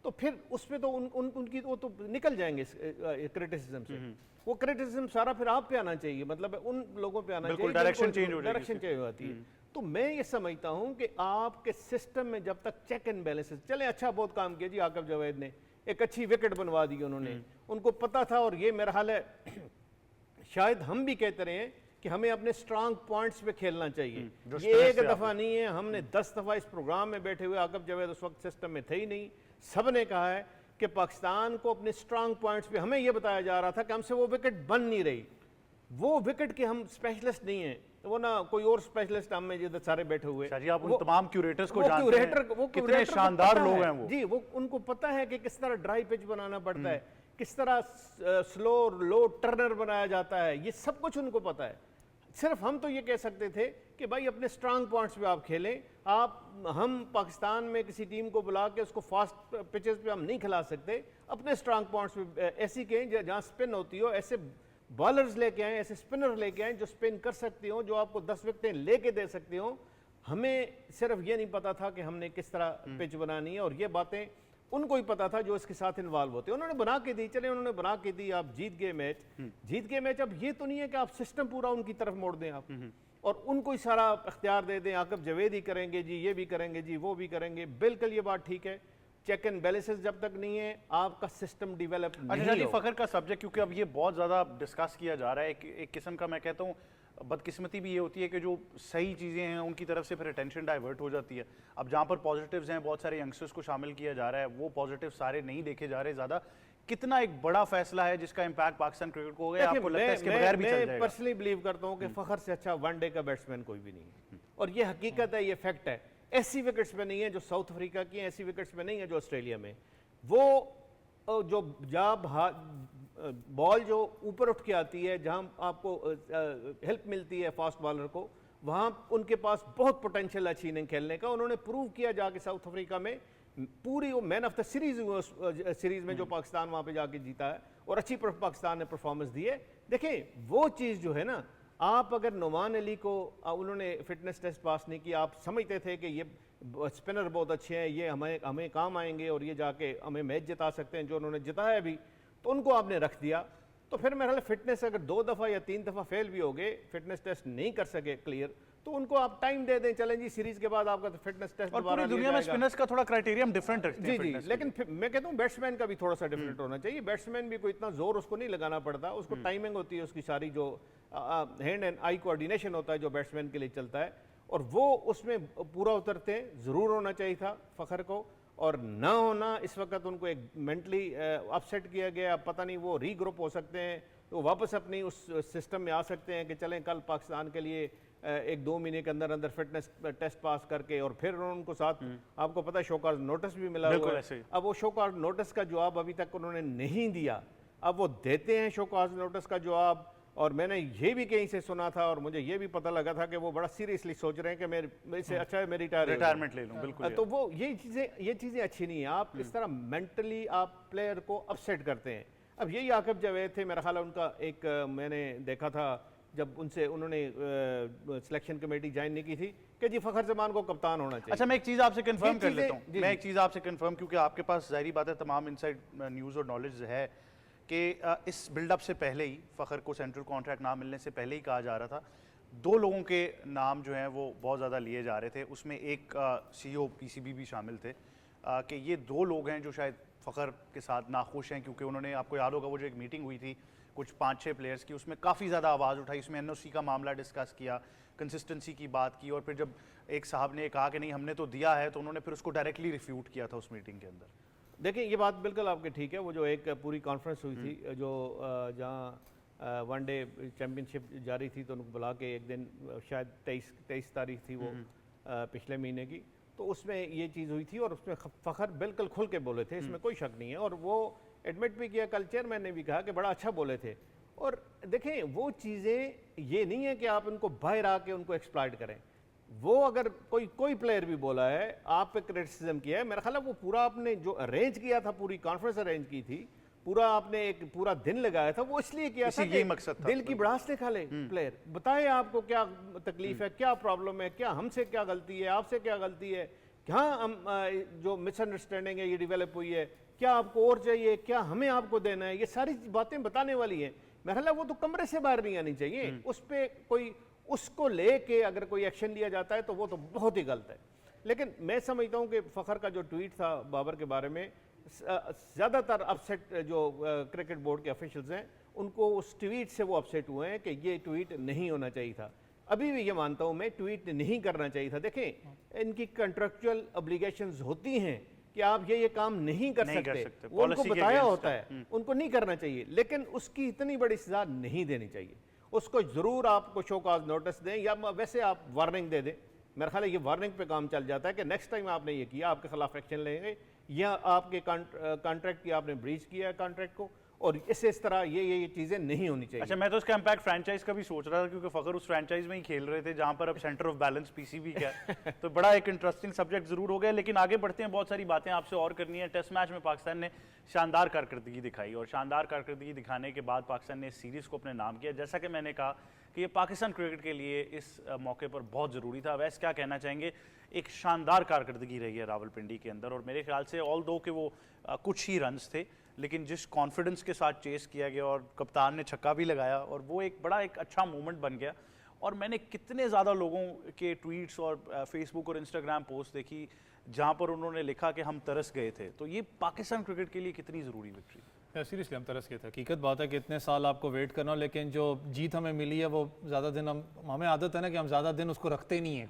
Speaker 2: तो फिर उसमें तो उनकी वो तो निकल जाएंगे क्रिटिसिज्म से। वो क्रिटिसिज्म सारा फिर आप पे आना चाहिए, मतलब उन लोगों पे आना चाहिए,
Speaker 1: डायरेक्शन चेंज
Speaker 2: हो जाती है। तो मैं ये समझता हूं कि आपके सिस्टम में जब तक चेक एंड बैलेंसेस चले, अच्छा बहुत काम किया जी आकिब जावेद ने, एक अच्छी विकेट बनवा दी उन्होंने, उनको पता था। और ये मेरा हाल है शायद हम भी कहते रहे हैं कि हमें अपने स्ट्रांग पॉइंट्स पे खेलना चाहिए। ये एक दफा नहीं है, हमने 10 दफा इस प्रोग्राम में बैठे हुए, आकिब जावेद उस वक्त सिस्टम में थे ही नहीं, सब ने कहा है कि पाकिस्तान को अपने स्ट्रांग पॉइंट्स पे, हमें यह बताया जा रहा था कि हमसे वो विकेट बन नहीं रही। वो विकेट के हम स्पेशलिस्ट नहीं है, वो ना कोई और स्पेशलिस्ट हम में जिधर सारे बैठे हुए।
Speaker 1: जी आप उन तमाम क्यूरेटर्स को जानते हैं, वो कितने शानदार लोग हैं वो
Speaker 2: जी, वो उनको पता है कि किस तरह ड्राई पिच बनाना पड़ता है, किस तरह स्लो लो टर्नर बनाया जाता है, ये सब कुछ उनको पता है। सिर्फ हम तो ये कह सकते थे कि भाई अपने स्ट्रांग पॉइंट्स पे आप खेलें। हम पाकिस्तान में किसी टीम को बुला के उसको फास्ट पिचेस पे हम नहीं खिला सकते, अपने स्ट्रांग पॉइंट्स पे ऐसी कहें जहाँ स्पिन होती हो, ऐसे बॉलर्स लेके आए, ऐसे स्पिनर लेके आए जो स्पिन कर सकती हो, जो आपको 10 विकेटें लेके दे सकती हो। हमें सिर्फ ये नहीं पता था कि हमने किस तरह पिच बनानी है, और ये बातें उनको ही पता था जो इसके साथ इन्वॉल्व होते हैं। उन्होंने बना के दी, चले उन्होंने बना के दी, आप जीत गए मैच, जीत गए मैच। अब ये तो नहीं है कि आप सिस्टम पूरा उनकी तरफ मोड़ दें आप और उनको ही सारा इख्तियार दे दें, आकिब जावेद ही करेंगे जी, ये भी करेंगे जी, वो भी करेंगे। बिल्कुल ये बात ठीक है, चेक एंड बैलेंसेस जब तक नहीं है आपका सिस्टम डेवलप नहीं
Speaker 1: अच्छा, फ़खर का सब्जेक्ट क्योंकि अब ये बहुत ज़्यादा डिस्कस किया जा रहा है, एक किस्म का मैं कहता हूँ बदकिस्मती भी ये होती है कि जो सही चीज़ें हैं उनकी तरफ से फिर अटेंशन डाइवर्ट हो जाती है। अब जहाँ पर पॉजिटिव्स हैं, बहुत सारे यंगस्टर्स को शामिल किया जा रहा है, वो पॉजिटिव सारे नहीं देखे जा रहे ज़्यादा। कितना एक बड़ा फैसला है जिसका इम्पैक्ट पाकिस्तान क्रिकेट को हो गया, आपको लगता है इसके बगैर भी चल जाएगा?
Speaker 2: मैं पर्सनली बिलीव करता हूँ कि फ़खर से अच्छा वनडे का बैट्समैन कोई भी नहीं है, और ये हकीकत है, ये फैक्ट है। ऐसी विकेट्स में नहीं है जो साउथ अफ्रीका की हैं, ऐसी विकेट्स में नहीं है जो ऑस्ट्रेलिया में। वो जो जब बॉल जो ऊपर उठ के आती है, जहां आपको हेल्प मिलती है फास्ट बॉलर को, वहां उनके पास बहुत पोटेंशियल है अच्छी इनिंग खेलने का। उन्होंने प्रूव किया जाके साउथ अफ्रीका में, पूरी वो मैन ऑफ द सीरीज में जो पाकिस्तान वहां पे जाके जीता है, और अच्छी पाकिस्तान ने परफॉर्मेंस दी है। देखें वो चीज़ जो है ना, आप अगर नुमान अली को उन्होंने फिटनेस टेस्ट पास नहीं किया, आप समझते थे कि ये स्पिनर बहुत अच्छे हैं, ये हमें काम आएंगे और ये जाके हमें मैच जिता सकते हैं, जो उन्होंने जिताया अभी, तो उनको आपने रख दिया। तो फिर मेरा ख्याल फिटनेस अगर 2 दफ़ा या 3 दफ़ा फेल भी हो गए, फिटनेस टेस्ट नहीं कर सके क्लियर, तो उनको आप टाइम दे दें, चलें जी सीरीज के बाद आपका तो फिटनेस टेस्ट
Speaker 1: और पूरी दुनिया में स्पिनर्स का थोड़ा क्राइटेरिया डिफरेंट रखते हैं।
Speaker 2: जी, लेकिन मैं कहता हूँ बैट्समैन का भी थोड़ा सा डिफरेंट होना चाहिए। बैट्समैन भी कोई इतना जोर उसको नहीं लगाना पड़ता, उसको टाइमिंग होती है, उसकी सारी जो हैंड एंड आई कोऑर्डिनेशन होता है जो बैट्समैन के लिए चलता है, और वो उसमें पूरा उतरते हैं। ज़रूर होना चाहिए था फ़खर को, और ना होना इस वक्त उनको एक मेंटली अपसेट किया गया। पता नहीं वो रीग्रुप हो सकते हैं, तो वापस अपनी उस सिस्टम में आ सकते हैं कि चलें कल पाकिस्तान के लिए 1-2 महीने के अंदर अंदर फिटनेस टेस्ट पास करके, और फिर उनको साथ आपको पता है शोकॉज नोटिस भी मिला हुआ है। अब वो शोकॉज नोटिस का जवाब अभी तक उन्होंने नहीं दिया, अब वो देते हैं शोकॉज नोटिस का जवाब। और मैंने ये भी कहीं से सुना था, और मुझे ये भी पता लगा था कि वो बड़ा सीरियसली सोच रहे हैं कि मेरे से अच्छा है मैं
Speaker 1: रिटायरमेंट ले लूं। बिल्कुल,
Speaker 2: तो वो ये चीज़ें अच्छी नहीं है। आप इस तरह मेंटली आप प्लेयर को अपसेट करते हैं। अब यही आकिब जावेद थे, मेरा ख्याल है उनका एक मैंने देखा था जब उन्होंने सिलेक्शन कमेटी ज्वाइन नहीं की थी कि जी फ़खर जमान को कप्तान होना चाहिए।
Speaker 1: अच्छा, मैं एक चीज़ आपसे कंफर्म कर लेता हूँ, मैं एक चीज़ आपसे कंफर्म, क्योंकि आपके पास ज़ाहिरी बात है तमाम इनसाइड न्यूज़ और नॉलेज है कि इस बिल्डअप से पहले ही, फ़खर को सेंट्रल कॉन्ट्रैक्ट ना मिलने से पहले ही कहा जा रहा था, 2 लोगों के नाम जो हैं वो बहुत ज़्यादा लिए जा रहे थे। उसमें एक CEO PCB भी शामिल थे कि ये 2 लोग हैं जो शायद फ़खर के साथ नाखुश हैं, क्योंकि उन्होंने, आपको याद होगा वो जो एक मीटिंग हुई थी कुछ 5-6 प्लेयर्स की, उसमें काफ़ी ज़्यादा आवाज़ उठाई, उसमें NOC का मामला डिस्कस किया, कंसिस्टेंसी की बात की, और फिर जब एक साहब ने कहा कि नहीं हमने तो दिया है, तो उन्होंने फिर उसको डायरेक्टली रिफ्यूट किया था उस मीटिंग के अंदर।
Speaker 2: देखिए ये बात बिल्कुल आपकी ठीक है। वो जो एक पूरी कॉन्फ्रेंस हुई थी, जो जहाँ वनडे चैम्पियनशिप जारी थी, तो उनको बुला के एक दिन, शायद 23 तारीख थी वो पिछले महीने की, तो उसमें ये चीज़ हुई थी, और उसमें फ़खर बिल्कुल खुल के बोले थे, इसमें कोई शक नहीं है। और वो एडमिट भी किया, कल चेयरमैन ने भी कहा कि बड़ा अच्छा बोले थे। और देखें वो चीज़ें ये नहीं है कि आप उनको बाहर आके उनको एक्सप्लॉइट करें, वो अगर कोई प्लेयर भी बोला है, आप पे क्रिटिसिज्म किया है, मेरा ख्याल है वो पूरा आपने जो अरेंज किया था, पूरी कॉन्फ्रेंस अरेंज की थी, पूरा आपने एक पूरा दिन लगाया था, वो इसलिए किया था
Speaker 1: यही मकसद था,
Speaker 2: दिल की भड़ास निकाले प्लेयर, बताए आपको क्या तकलीफ है, क्या प्रॉब्लम है, क्या हमसे क्या गलती है, आपसे क्या गलती है, क्या हम जो मिसअंडरस्टैंडिंग है ये डेवलप हुई है, क्या आपको और चाहिए, क्या हमें आपको देना है, ये सारी बातें बताने वाली हैं। मेरा ख्याल है वो तो कमरे से बाहर नहीं आनी चाहिए, उस पर कोई उसको लेके अगर कोई एक्शन लिया जाता है तो वो तो बहुत ही गलत है। लेकिन मैं समझता हूँ कि फ़खर का जो ट्वीट था बाबर के बारे में, ज़्यादातर अपसेट जो क्रिकेट बोर्ड के ऑफिशियल्स हैं उनको उस ट्वीट से वो अपसेट हुए हैं कि ये ट्वीट नहीं होना चाहिए था। अभी भी ये मानता हूँ मैं, ट्वीट नहीं करना चाहिए था। देखें, इनकी कॉन्ट्रेक्चुअल ऑब्लिगेशंस होती हैं कि आप ये काम नहीं कर सकते, वो उनको बताया होता है, उनको नहीं करना चाहिए, लेकिन उसकी इतनी बड़ी सजा नहीं देनी चाहिए। उसको जरूर आपको शो कॉज नोटिस दें या वैसे आप वार्निंग दे दें। मेरा ख्याल है ये वार्निंग पे काम चल जाता है कि नेक्स्ट टाइम आपने ये किया आपके खिलाफ एक्शन लेंगे, या आपके कॉन्ट्रैक्ट की आपने ब्रीच किया है कॉन्ट्रैक्ट को, और इस तरह ये चीजें नहीं होनी चाहिए।
Speaker 1: अच्छा, मैं तो इसका इम्पैक्ट फ्रैंचाइज का भी सोच रहा था, क्योंकि फ़खर उस फ्रैंचाइज में ही खेल रहे थे जहां पर अब सेंटर ऑफ बैलेंस पीसीबी का है। तो बड़ा एक इंटरेस्टिंग सब्जेक्ट जरूर हो गया। लेकिन आगे बढ़ते हैं, बहुत सारी बातें आपसे और करनी है। टेस्ट मैच में पाकिस्तान ने शानदार कारकर्दगी दिखाई, और शानदार कारकर्दगी दिखाने के बाद पाकिस्तान ने इस सीरीज़ को अपने नाम किया। जैसा कि मैंने कहा कि ये पाकिस्तान क्रिकेट के लिए इस मौके पर बहुत ज़रूरी था। वैसे क्या कहना चाहेंगे, एक शानदार कारकर्दगी रही है रावलपिंडी के अंदर, और मेरे ख्याल से ऑल दो के वो कुछ ही रन्स थे, लेकिन जिस कॉन्फिडेंस के साथ चेस किया गया और कप्तान ने छक्का भी लगाया, और वो एक बड़ा एक अच्छा मोमेंट बन गया। और मैंने कितने ज़्यादा लोगों के ट्वीट्स और फेसबुक और इंस्टाग्राम पोस्ट देखी जहाँ पर उन्होंने लिखा कि हम तरस गए थे। तो ये पाकिस्तान क्रिकेट के लिए कितनी ज़रूरी विक्ट्री?
Speaker 4: सीरियसली हम तरस गए थे। हकीकत बात है कि इतने साल आपको वेट करना, लेकिन जो जीत हमें मिली है वो ज़्यादा दिन हमें आदत है ना कि हम ज़्यादा दिन उसको रखते नहीं है।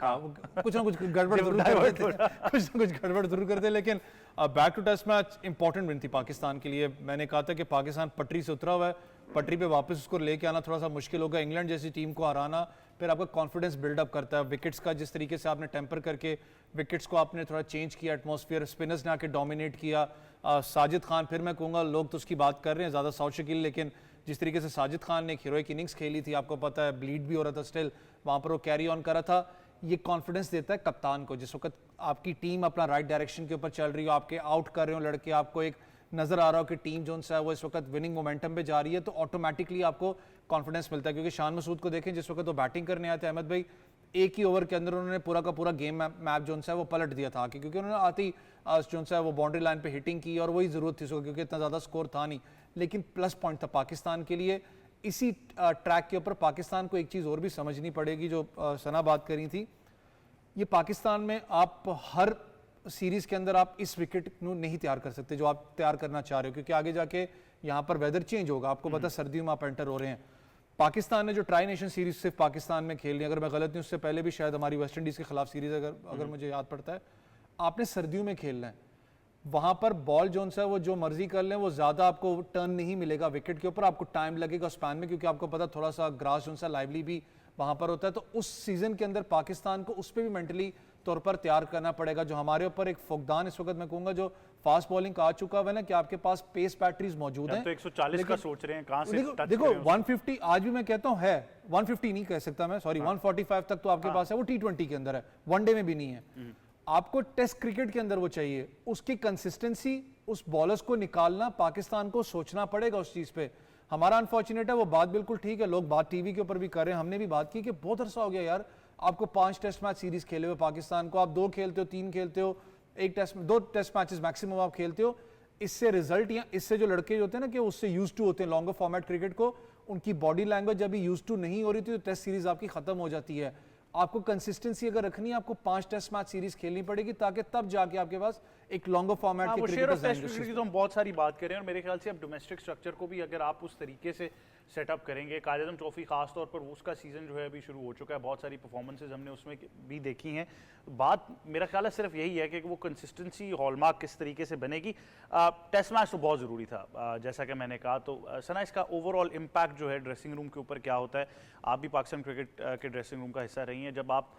Speaker 4: कुछ ना कुछ गड़बड़ जरूर करते थे, कुछ ना कुछ गड़बड़ जरूर करते। लेकिन back to test match important win थी पाकिस्तान के लिए। मैंने कहा था कि पाकिस्तान पटरी से उतरा हुआ है, पटरी पे वापस उसको लेके आना थोड़ा सा मुश्किल होगा। इंग्लैंड जैसी टीम को हराना फिर आपका कॉन्फिडेंस बिल्डअप करता है। विकेट्स का जिस तरीके से आपने टेम्पर करके विकेट्स को आपने थोड़ा चेंज किया, एटमॉस्फेयर, स्पिनर्स ने आके डोमिनेट किया। साजिद खान, फिर मैं कहूँगा लोग तो उसकी बात कर रहे हैं ज़्यादा साउथ शकील, लेकिन जिस तरीके से साजिद खान ने एक हीरोइक इनिंग्स खेली थी, आपको पता है ब्लीड भी हो रहा था, स्टिल वहाँ पर वो कैरी ऑन कर रहा था। ये कॉन्फिडेंस देता है कप्तान को। जिस वक्त आपकी टीम अपना राइट डायरेक्शन के ऊपर चल रही हो, आपके आउट कर रहे हो लड़के, आपको एक नजर आ रहा हो कि टीम जो है वो इस वक्त विनिंग मोमेंटम पे जा रही है, तो ऑटोमेटिकली आपको कॉन्फिडेंस मिलता है। क्योंकि शान मसूद को देखें, जिस वक्त वो बैटिंग करने आए थे अहमद भाई, एक ही ओवर के अंदर उन्होंने पूरा का पूरा गेम मैप जो है वो पलट दिया था आके, क्योंकि उन्होंने आती जो है वो बाउंड्री लाइन पे हिटिंग की, और वही जरूरत थी उसको, क्योंकि इतना ज़्यादा स्कोर था नहीं। लेकिन प्लस पॉइंट था पाकिस्तान के लिए। इसी ट्रैक के ऊपर पाकिस्तान को एक चीज़ और भी समझनी पड़ेगी, जो सना बात करी थी। ये पाकिस्तान में आप हर सीरीज के अंदर आप इस विकेट नहीं तैयार कर सकते जो आप तैयार करना चाह रहे हो, क्योंकि आगे जाके यहाँ पर वेदर चेंज होगा। आपको पता सर्दियों में आप एंटर हो रहे हैं। पाकिस्तान ने जो ट्राई नेशन सीरीज सिर्फ पाकिस्तान में खेल ली, अगर मैं गलत नहीं उससे पहले भी शायद हमारी वेस्ट इंडीज के खिलाफ सीरीज अगर मुझे याद पड़ता है, आपने सर्दियों में खेलना है। वहां पर बॉल जो है वो जो मर्जी कर लें, वो ज्यादा आपको टर्न नहीं मिलेगा विकेट के ऊपर, आपको टाइम लगेगा स्पैन में, क्योंकि आपको पता थोड़ा सा ग्रास जो है लाइवली भी वहां पर होता है। तो उस सीजन के अंदर पाकिस्तान को उस पर भी मेंटली तौर पर तैयार करना पड़ेगा। जो हमारे ऊपर एक फुकदान इस वक्त मैं कहूंगा जो फास्ट बॉलिंग का आ चुका है ना, कि आपके पास पेस बैटरीज मौजूद हैं।
Speaker 1: तो 140 का सोच रहे हैं, कहां से
Speaker 4: देखो 150 आज भी मैं कहता हूं है, 150 नहीं कह सकता मैं, सॉरी 145 तक तो आपके पास है, वो T20 के अंदर है, वनडे में भी नहीं है। आपको टेस्ट क्रिकेट के अंदर वो चाहिए, उसकी कंसिस्टेंसी, उस बॉलर्स को निकालना पाकिस्तान को सोचना पड़ेगा उस चीज पे। हमारा अनफॉर्चुनेट है, वो बात बिल्कुल ठीक है, लोग बात टीवी के ऊपर भी कर रहे हैं, हमने भी बात की कि बहुत अरसा हो गया यार आपको 5 टेस्ट मैच सीरीज खेले हुए पाकिस्तान को, आप 2 खेलते हो, 3 खेलते हो, 2 टेस्ट मैचेस मैक्सिमम आप खेलते हो। इससे रिजल्ट या इससे जो लड़के होते हैं ना कि उससे यूज टू होते हैं लॉन्गर फॉर्मेट क्रिकेट को, उनकी बॉडी लैंग्वेज अभी यूज टू नहीं हो रही थी, तो टेस्ट सीरीज आपकी खत्म हो जाती है। आपको कंसिस्टेंसी अगर रखनी है, आपको 5 टेस्ट मैच सीरीज खेलनी पड़ेगी, ताकि तब जाके आपके पास एक लॉन्गर फॉर्मेट की
Speaker 1: क्रिकेट की तो हम बहुत सारी बात करें, और मेरे ख्याल से अब डोमेस्टिक स्ट्रक्चर को भी अगर आप उस तरीके से सेटअप करेंगे, कायद-ए-आज़म ट्रॉफी खास तौर पर उसका सीजन जो है अभी शुरू हो चुका है, बहुत सारी परफॉर्मेंसेज हमने उसमें भी देखी हैं। बात मेरा ख्याल है सिर्फ यही है कि वो कंसिस्टेंसी हॉलमार्क किस तरीके से बनेगी। टेस्ट मैच तो बहुत ज़रूरी था, जैसा कि मैंने कहा। तो सना, इसका ओवरऑल इम्पैक्ट जो है ड्रेसिंग रूम के ऊपर क्या होता है? आप भी पाकिस्तान क्रिकेट के ड्रेसिंग रूम का हिस्सा रही हैं। जब आप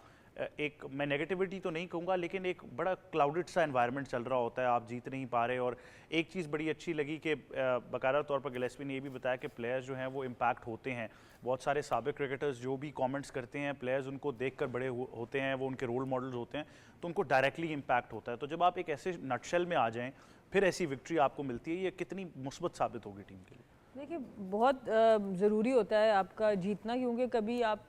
Speaker 1: एक मैं नेगेटिविटी तो नहीं कहूँगा, लेकिन एक बड़ा क्लाउडेड सा एनवायरनमेंट चल रहा होता है, आप जीत नहीं पा रहे। और एक चीज़ बड़ी अच्छी लगी कि बाकायदा तौर पर गिलेस्पी ने ये भी बताया कि प्लेयर्स जो हैं वो इम्पैक्ट होते हैं। बहुत सारे साबिक क्रिकेटर्स जो भी कमेंट्स करते हैं, प्लेयर्स उनको देखकर बड़े होते हैं, वो उनके रोल मॉडल्स होते हैं, तो उनको डायरेक्टली इम्पैक्ट होता है। तो जब आप एक ऐसे नटशेल में आ जाएं, फिर ऐसी विक्ट्री आपको मिलती है, ये कितनी मुस्बत साबित होगी टीम के लिए?
Speaker 3: देखिए, बहुत ज़रूरी होता है आपका जीतना, क्योंकि कभी आप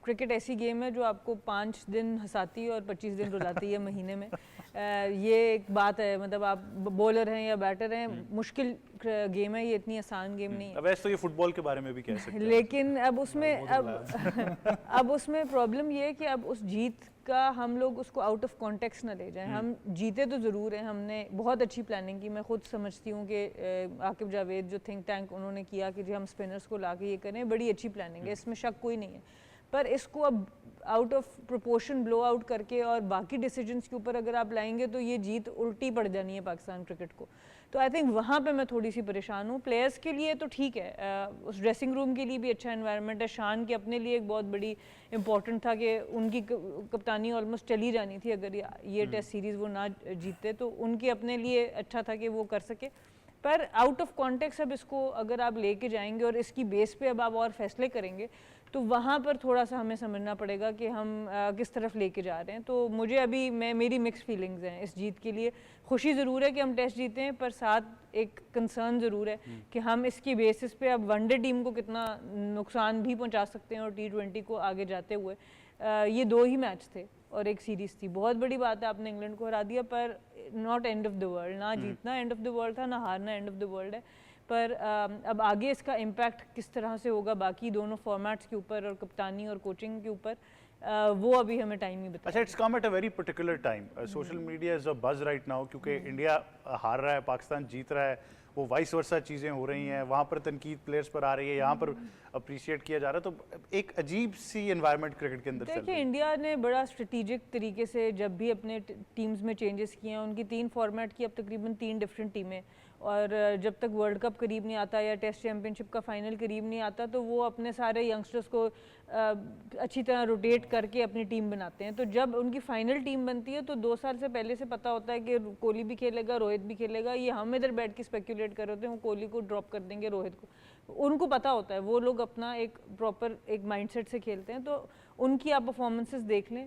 Speaker 3: क्रिकेट ऐसी गेम है जो आपको 5 दिन हंसाती है और 25 दिन रुलाती है महीने में। ये एक बात है, मतलब आप बॉलर हैं या बैटर हैं, मुश्किल गेम है ये, इतनी आसान गेम नहीं है।
Speaker 1: वैसे तो ये फुटबॉल के बारे में भी कह सकते हैं,
Speaker 3: लेकिन अब उसमें अब उसमें प्रॉब्लम ये है कि अब उस जीत का हम लोग उसको आउट ऑफ कॉन्टेक्स्ट ना ले जाएं। हम जीते तो ज़रूर हैं, हमने बहुत अच्छी प्लानिंग की। मैं खुद समझती हूँ कि आकिब जावेद जो थिंक टैंक उन्होंने किया कि जी हम स्पिनर्स को ला के ये करें, बड़ी अच्छी प्लानिंग है, इसमें शक कोई नहीं है। पर इसको अब out of proportion blow out करके और बाकी डिसीजंस के ऊपर अगर आप लाएंगे तो ये जीत उल्टी पड़ जानी है पाकिस्तान क्रिकेट को। तो आई थिंक वहाँ पे मैं थोड़ी सी परेशान हूँ। प्लेयर्स के लिए तो ठीक है, उस ड्रेसिंग रूम के लिए भी अच्छा एनवायरनमेंट है। शान के अपने लिए एक बहुत बड़ी इंपॉर्टेंट था कि उनकी कप्तानी ऑलमोस्ट चली जानी थी अगर ये टेस्ट सीरीज़ वो ना जीतते, तो उनके अपने लिए अच्छा था कि वो कर सके। पर आउट ऑफ कॉन्टेक्स्ट अब इसको अगर आप लेके जाएंगे और इसकी बेस पे अब आप और फैसले करेंगे, तो वहाँ पर थोड़ा सा हमें समझना पड़ेगा कि हम किस तरफ लेके जा रहे हैं। तो मुझे अभी मेरी मिक्स फीलिंग्स हैं इस जीत के लिए। खुशी ज़रूर है कि हम टेस्ट जीते हैं, पर साथ एक कंसर्न ज़रूर है कि हम इसकी बेसिस पे अब वनडे टीम को कितना नुकसान भी पहुँचा सकते हैं और T20 को आगे जाते हुए। ये 2 ही मैच थे और एक सीरीज़ थी। बहुत बड़ी बात है आपने इंग्लैंड को हरा दिया, पर not end of the world. ना जीतना एंड ऑफ द वर्ल्ड था, ना हारना एंड ऑफ द वर्ल्ड है। पर अब आगे इसका इम्पैक्ट किस तरह से होगा बाकी दोनों फॉर्मेट्स के ऊपर और कप्तानी और कोचिंग के ऊपर, वो अभी हमें टाइम ही बताएगा।
Speaker 1: अच्छा, it's come at a very particular time. Social media is a बज राइट नाउ, क्योंकि इंडिया हार रहा है, पाकिस्तान जीत रहा है, वो वाइस वर्सा चीज़ें हो रही हैं, वहाँ पर तनकीद प्लेयर्स पर आ रही है, यहाँ पर अप्रिशिएट किया जा रहा है। तो एक अजीब सी एनवायरनमेंट क्रिकेट के अंदर चल रही है।
Speaker 3: देखिए, इंडिया ने बड़ा स्ट्रेटेजिक तरीके से जब भी अपने टीम्स में चेंजेस किए हैं, उनकी 3 फॉर्मेट की अब तकरीबन 3 डिफरेंट टीमें, और जब तक वर्ल्ड कप करीब नहीं आता या टेस्ट चैंपियनशिप का फाइनल करीब नहीं आता, तो वो अपने सारे यंगस्टर्स को अच्छी तरह रोटेट करके अपनी टीम बनाते हैं। तो जब उनकी फाइनल टीम बनती है तो 2 साल से पहले से पता होता है कि कोहली भी खेलेगा, रोहित भी खेलेगा। ये हम इधर बैठ के स्पेकुलेट कर रहे होते हैं, वो कोहली को ड्रॉप कर देंगे, रोहित को। उनको पता होता है, वो लोग अपना एक प्रॉपर एक माइंडसेट से खेलते हैं। तो उनकी आप परफॉर्मेंसेस देख लें,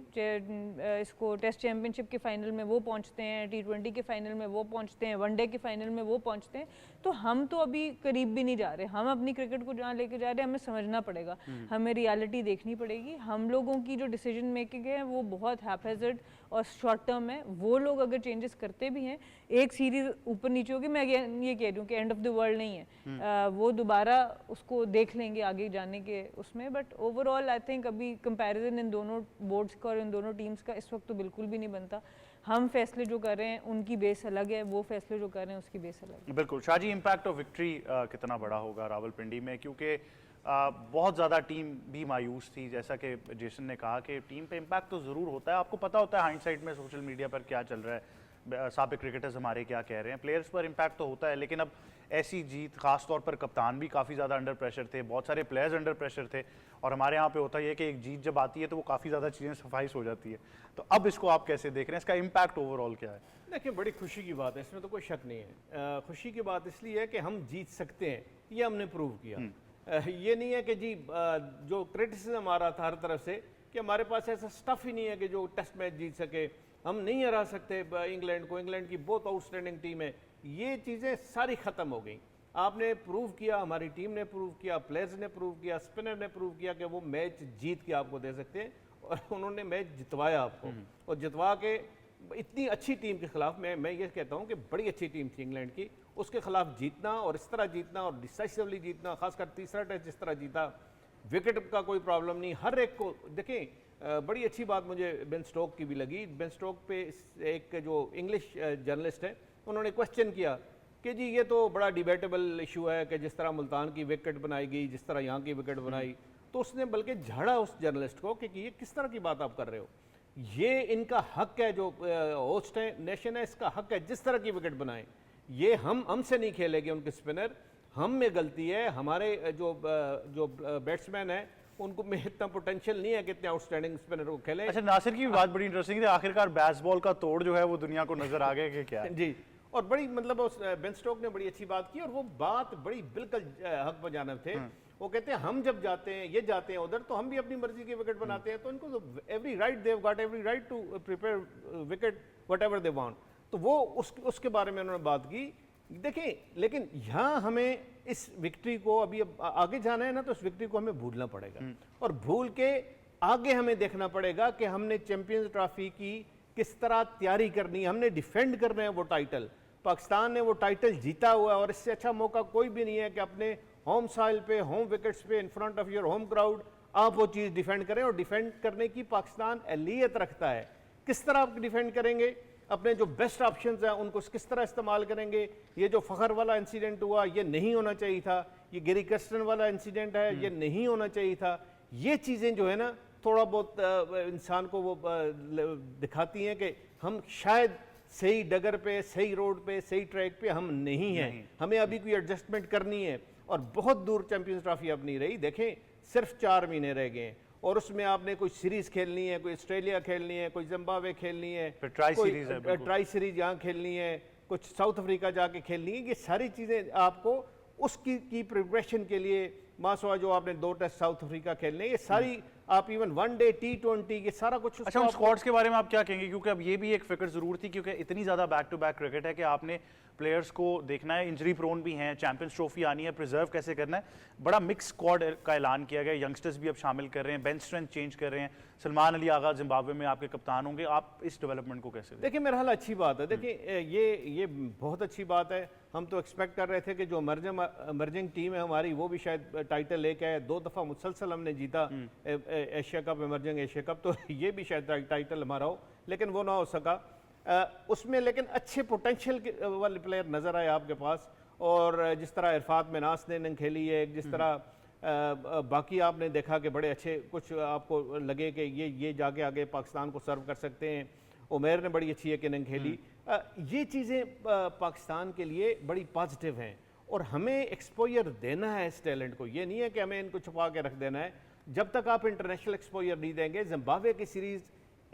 Speaker 3: इसको टेस्ट चैंपियनशिप के फाइनल में वो पहुंचते हैं, T20 के फाइनल में वो पहुंचते हैं, वनडे के फाइनल में वो पहुंचते हैं। तो हम तो अभी करीब भी नहीं जा रहे। हम अपनी क्रिकेट को जहाँ लेके जा रहे हैं हमें समझना पड़ेगा, हमें रियलिटी देखनी पड़ेगी। हम लोगों की जो डिसीजन मेकिंग है वो बहुत हैफेजर्ड और शॉर्ट टर्म है। वो लोग अगर चेंजेस करते भी हैं, एक सीरीज ऊपर नीचे होगी, मैं ये कह रही हूँ कि एंड ऑफ द वर्ल्ड नहीं है, वो दोबारा उसको देख लेंगे आगे जाने के उसमें। बट ओवरऑल आई थिंक अभी कंपैरिजन इन दोनों बोर्ड्स का और इन दोनों टीम्स का इस वक्त तो बिल्कुल भी नहीं बनता। हम फैसले जो कर रहे हैं उनकी बेस अलग है, वो फैसले जो कर रहे हैं उसकी बेस अलग है।
Speaker 1: बिल्कुल। शाहजी, इम्पैक्ट ऑफ विक्ट्री कितना बड़ा होगा रावलपिंडी में? क्योंकि बहुत ज़्यादा टीम भी मायूस थी, जैसा कि जेसन ने कहा कि टीम पे इम्पैक्ट तो ज़रूर होता है। आपको पता होता है हाइंडसाइट में सोशल मीडिया पर क्या चल रहा है, साबिक क्रिकेटर्स हमारे क्या कह रहे हैं, प्लेयर्स पर इम्पैक्ट तो होता है। लेकिन अब ऐसी जीत, खास तौर पर कप्तान भी काफ़ी ज़्यादा अंडर प्रेशर थे, बहुत सारे प्लेयर्स अंडर प्रेशर थे, और हमारे यहाँ पे होता है कि एक जीत जब आती है तो वो काफ़ी ज़्यादा चीज़ें सफाइस हो जाती है। तो अब इसको आप कैसे देख रहे हैं, इसका इम्पैक्ट ओवरऑल क्या है?
Speaker 2: देखिए, बड़ी खुशी की बात है, इसमें तो कोई शक नहीं है। खुशी की बात इसलिए है कि हम जीत सकते हैं, ये हमने प्रूव किया। ये नहीं है कि जी जो क्रिटिसिज्म आ रहा था हर तरफ से कि हमारे पास ऐसा स्टफ ही नहीं है कि जो टेस्ट मैच जीत सके, हम नहीं हरा सकते इंग्लैंड को, इंग्लैंड की बहुत आउटस्टैंडिंग टीम है, ये चीज़ें सारी ख़त्म हो गई। आपने प्रूव किया, हमारी टीम ने प्रूव किया, प्लेयर्स ने प्रूव किया, स्पिनर ने प्रूव किया कि वो मैच जीत के आपको दे सकते हैं, और उन्होंने मैच जितवाया आपको। और जितवा के इतनी अच्छी टीम के खिलाफ, मैं ये कहता हूँ कि बड़ी अच्छी टीम थी इंग्लैंड की, उसके खिलाफ जीतना और इस तरह जीतना और डिसाइसिवली जीतना, खासकर तीसरा टेस्ट जिस तरह जीता, विकेट का कोई प्रॉब्लम नहीं, हर एक को देखें। बड़ी अच्छी बात मुझे बेन स्टोक की भी लगी। बेन स्टोक पे एक जो इंग्लिश जर्नलिस्ट है, उन्होंने क्वेश्चन किया कि जी ये तो बड़ा डिबेटेबल इशू है कि जिस तरह मुल्तान की विकेट बनाई गई, जिस तरह यहाँ की विकेट बनाई, तो उसने बल्कि झाड़ा उस जर्नलिस्ट को कि ये किस तरह की बात आप कर रहे हो, ये इनका हक है, जो होस्ट है नेशन है, इसका हक है जिस तरह की विकेट बनाएं। ये हमसे नहीं खेलेंगे उनके स्पिनर, हम में गलती है, हमारे जो बैट्समैन है उनको में इतना पोटेंशियल नहीं है कि इतने आउटस्टैंडिंग स्पिनर को खेले।
Speaker 1: अच्छा, नासिर की भी बात बड़ी इंटरेस्टिंग थी, आखिरकार बेसबॉल का तोड़ जो है वो दुनिया को नजर आ गया कि क्या है।
Speaker 2: जी, और बड़ी मतलब उस बेन स्टोक ने बड़ी अच्छी बात की, और वो बात बड़ी बिल्कुल हक बजानब थे। वो कहते हैं हम जब जाते हैं, ये जाते हैं उधर, तो हम भी अपनी मर्जी के विकेट बनाते हैं, तो इनको every right, they have got every right to prepare wicket whatever they want. तो वो उसके बारे में उन्होंने बात की। देखें, लेकिन यहाँ हमें इस विक्ट्री को अभी आगे जाना है ना, तो इस विक्ट्री को हमें भूलना पड़ेगा, और भूल के आगे हमें देखना पड़ेगा कि हमने चैंपियंस ट्रॉफी की किस तरह तैयारी करनी है, हमने डिफेंड करना है वो टाइटल। पाकिस्तान ने वो टाइटल जीता हुआ है, और इससे अच्छा मौका कोई भी नहीं है कि अपने होम सॉइल पे, होम विकेट्स पे, in front of your home crowd आप वो चीज़ डिफेंड करें। और डिफेंड करने की पाकिस्तान अहलियत रखता है। किस तरह आप डिफेंड करेंगे, अपने जो बेस्ट ऑप्शंस हैं उनको किस तरह इस्तेमाल करेंगे। ये जो फ़खर वाला इंसिडेंट हुआ, ये नहीं होना चाहिए था। ये गैरी कर्स्टन वाला इंसिडेंट है, ये नहीं होना चाहिए था। ये चीज़ें जो है ना, थोड़ा बहुत इंसान को वो दिखाती हैं कि हम शायद सही डगर पे, सही रोड पे, सही ट्रैक पे हम नहीं हैं। हमें अभी कोई एडजस्टमेंट करनी है, और बहुत दूर चैंपियंस ट्रॉफी अब नहीं रही। देखें, सिर्फ 4 महीने रह गए हैं, और उसमें आपने कोई सीरीज खेलनी है, कोई ऑस्ट्रेलिया खेलनी है, कोई जिम्बाब्वे खेलनी है,
Speaker 1: ट्राई
Speaker 2: सीरीज यहाँ खेलनी है, कुछ साउथ अफ्रीका जाके खेलनी है। ये सारी चीज़ें आपको उसकी प्रिपरेशन के लिए, मासवा जो आपने 2 टेस्ट साउथ अफ्रीका खेलने, ये सारी आप इवन वनडे, T20, ये सारा कुछ।
Speaker 1: अच्छा, उन स्क्वाड्स के बारे में आप क्या कहेंगे, क्योंकि अब ये भी एक फिक्र जरूर थी, क्योंकि इतनी ज्यादा बैक टू बैक क्रिकेट है कि आपने प्लेयर्स को देखना है, इंजरी प्रोन भी हैं, चैंपियंस ट्रॉफी आनी है, प्रिजर्व कैसे करना है। बड़ा मिक्स स्क्वाड का ऐलान किया गया, यंगस्टर्स भी अब शामिल कर रहे हैं, बेंच स्ट्रेंथ चेंज कर रहे हैं। सलमान अली आगा जिम्बाब्वे में आपके कप्तान होंगे, आप इस डेवलपमेंट को कैसे
Speaker 2: देखिए? मेरा हाल अच्छी बात है। देखिए, ये बहुत अच्छी बात है। हम तो एक्सपेक्ट कर रहे थे कि जो इमर्जिंग टीम है हमारी, वो भी शायद टाइटल लेके आए। 2 दफ़ा मुसलसल हमने जीता Asia cup, emerging Asia cup, तो ये भी शायद टाइटल हमारा हो, लेकिन वो ना हो सका उसमें। लेकिन अच्छे पोटेंशियल वाले प्लेयर नज़र आए आपके पास, और जिस तरह इरफात मिनास ने खेली है, जिस तरह बाकी आपने देखा कि बड़े अच्छे कुछ आपको लगे कि ये जाके आगे पाकिस्तान को सर्व कर सकते हैं। उमेर ने बड़ी अच्छी एक इनिंग खेली। ये चीज़ें पाकिस्तान के लिए बड़ी पॉजिटिव हैं, और हमें एक्सपोजर देना है इस टैलेंट को। ये नहीं है कि हमें इनको छुपा के रख देना है। जब तक आप इंटरनेशनल एक्सपोजर नहीं देंगे, जिम्बाब्वे की सीरीज़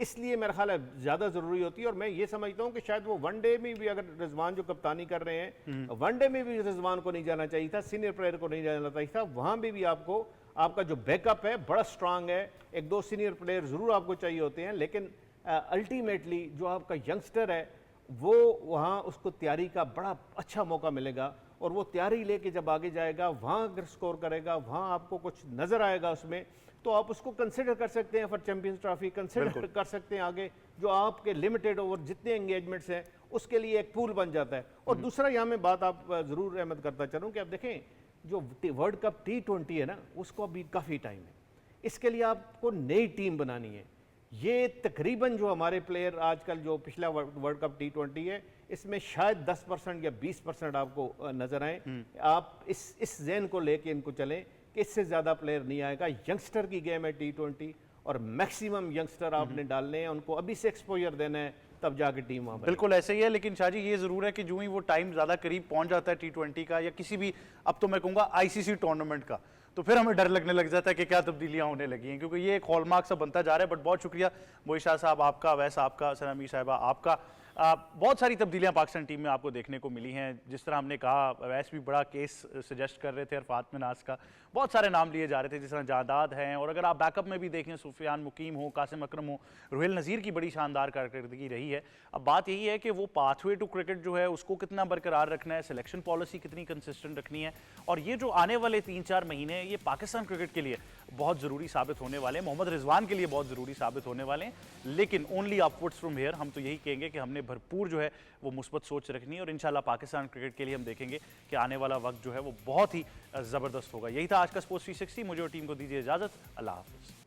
Speaker 2: इसलिए मेरा ख्याल है ज़्यादा ज़रूरी होती है। और मैं ये समझता हूँ कि शायद वो वनडे में भी, अगर रिजवान जो कप्तानी कर रहे हैं, वनडे में भी रिजवान को नहीं जाना चाहिए था, सीनियर प्लेयर को नहीं जाना चाहिए था। वहाँ भी आपको आपका जो बैकअप है बड़ा स्ट्रांग है। 1-2 सीनियर प्लेयर ज़रूर आपको चाहिए होते हैं, लेकिन अल्टीमेटली जो आपका यंगस्टर है वो वहाँ उसको तैयारी का बड़ा अच्छा मौका मिलेगा, और वो तैयारी लेके जब आगे जाएगा, वहाँ अगर स्कोर करेगा, वहाँ आपको कुछ नज़र आएगा उसमें, तो आप उसको कंसिडर कर सकते हैं फॉर चैंपियंस ट्रॉफी, कंसिडर कर सकते हैं आगे जो आपके लिमिटेड ओवर जितने एंगेजमेंट्स हैं उसके लिए एक पूल बन जाता है। और दूसरा यहाँ मैं बात आप ज़रूर अहमद करता चलूँ कि आप देखें, जो वर्ल्ड कप T20 है ना, उसको अभी काफ़ी टाइम है। इसके लिए आपको नई टीम बनानी है। ये तकरीबन जो हमारे प्लेयर आजकल, जो पिछला वर्ल्ड कप T20 है, इसमें शायद 10% या 20% आपको नजर आए। आप इस जहन को लेके इनको चलें कि इससे ज़्यादा प्लेयर नहीं आएगा। यंगस्टर की गेम है T20, और मैक्सिमम यंगस्टर आपने डालने हैं, उनको अभी से एक्सपोजर देना है, तब जाके टीम वहाँ।
Speaker 1: बिल्कुल ऐसे ही है, लेकिन शाहजी ये ज़रूर है कि जो ही वो टाइम ज़्यादा करीब पहुँच जाता है T20 का, या किसी भी, अब तो मैं कहूँगा ICC टूर्नामेंट का, तो फिर हमें डर लगने लग जाता है कि क्या तब्दीलियां होने लगी हैं, क्योंकि ये एक हॉलमार्क सा बनता जा रहा है। बट बहुत शुक्रिया मोहित शाह साहब आपका, अवैस आपका, सनामी साहिबा आपका। बहुत सारी तब्दीलियां पाकिस्तान टीम में आपको देखने को मिली हैं। जिस तरह हमने कहा, अवैस भी बड़ा केस सजेस्ट कर रहे थे इरफात मिनास का, बहुत सारे नाम लिए जा रहे थे, जिस तरह जादाद हैं, और अगर आप बैकअप में भी देखें, सुफियान मुकीम हो, कासिम अकरम हो, रुहेल नज़ीर की बड़ी शानदार कारकर्दगी रही है। अब बात यही है कि वो पाथवे टू क्रिकेट जो है उसको कितना बरकरार रखना है, सिलेक्शन पॉलिसी कितनी कंसिस्टेंट रखनी है, और ये जो आने वाले 3-4 महीने ये पाकिस्तान क्रिकेट के लिए बहुत ज़रूरी साबित होने वाले हैं, मोहम्मद रिजवान के लिए बहुत ज़रूरी साबित होने वाले हैं। लेकिन ओनली अपवर्ड्स फ्रॉम हियर, हम तो यही कहेंगे कि हमने भरपूर जो है वो मुस्बत सोच रखनी है, और इंशाल्लाह पाकिस्तान क्रिकेट के लिए हम देखेंगे कि आने वाला वक्त जो है वो बहुत ही ज़बरदस्त होगा। यही था आज का स्पोर्ट्स 360। मुझे और टीम को दीजिए इजाज़त। अल्लाह हाफ़िज़।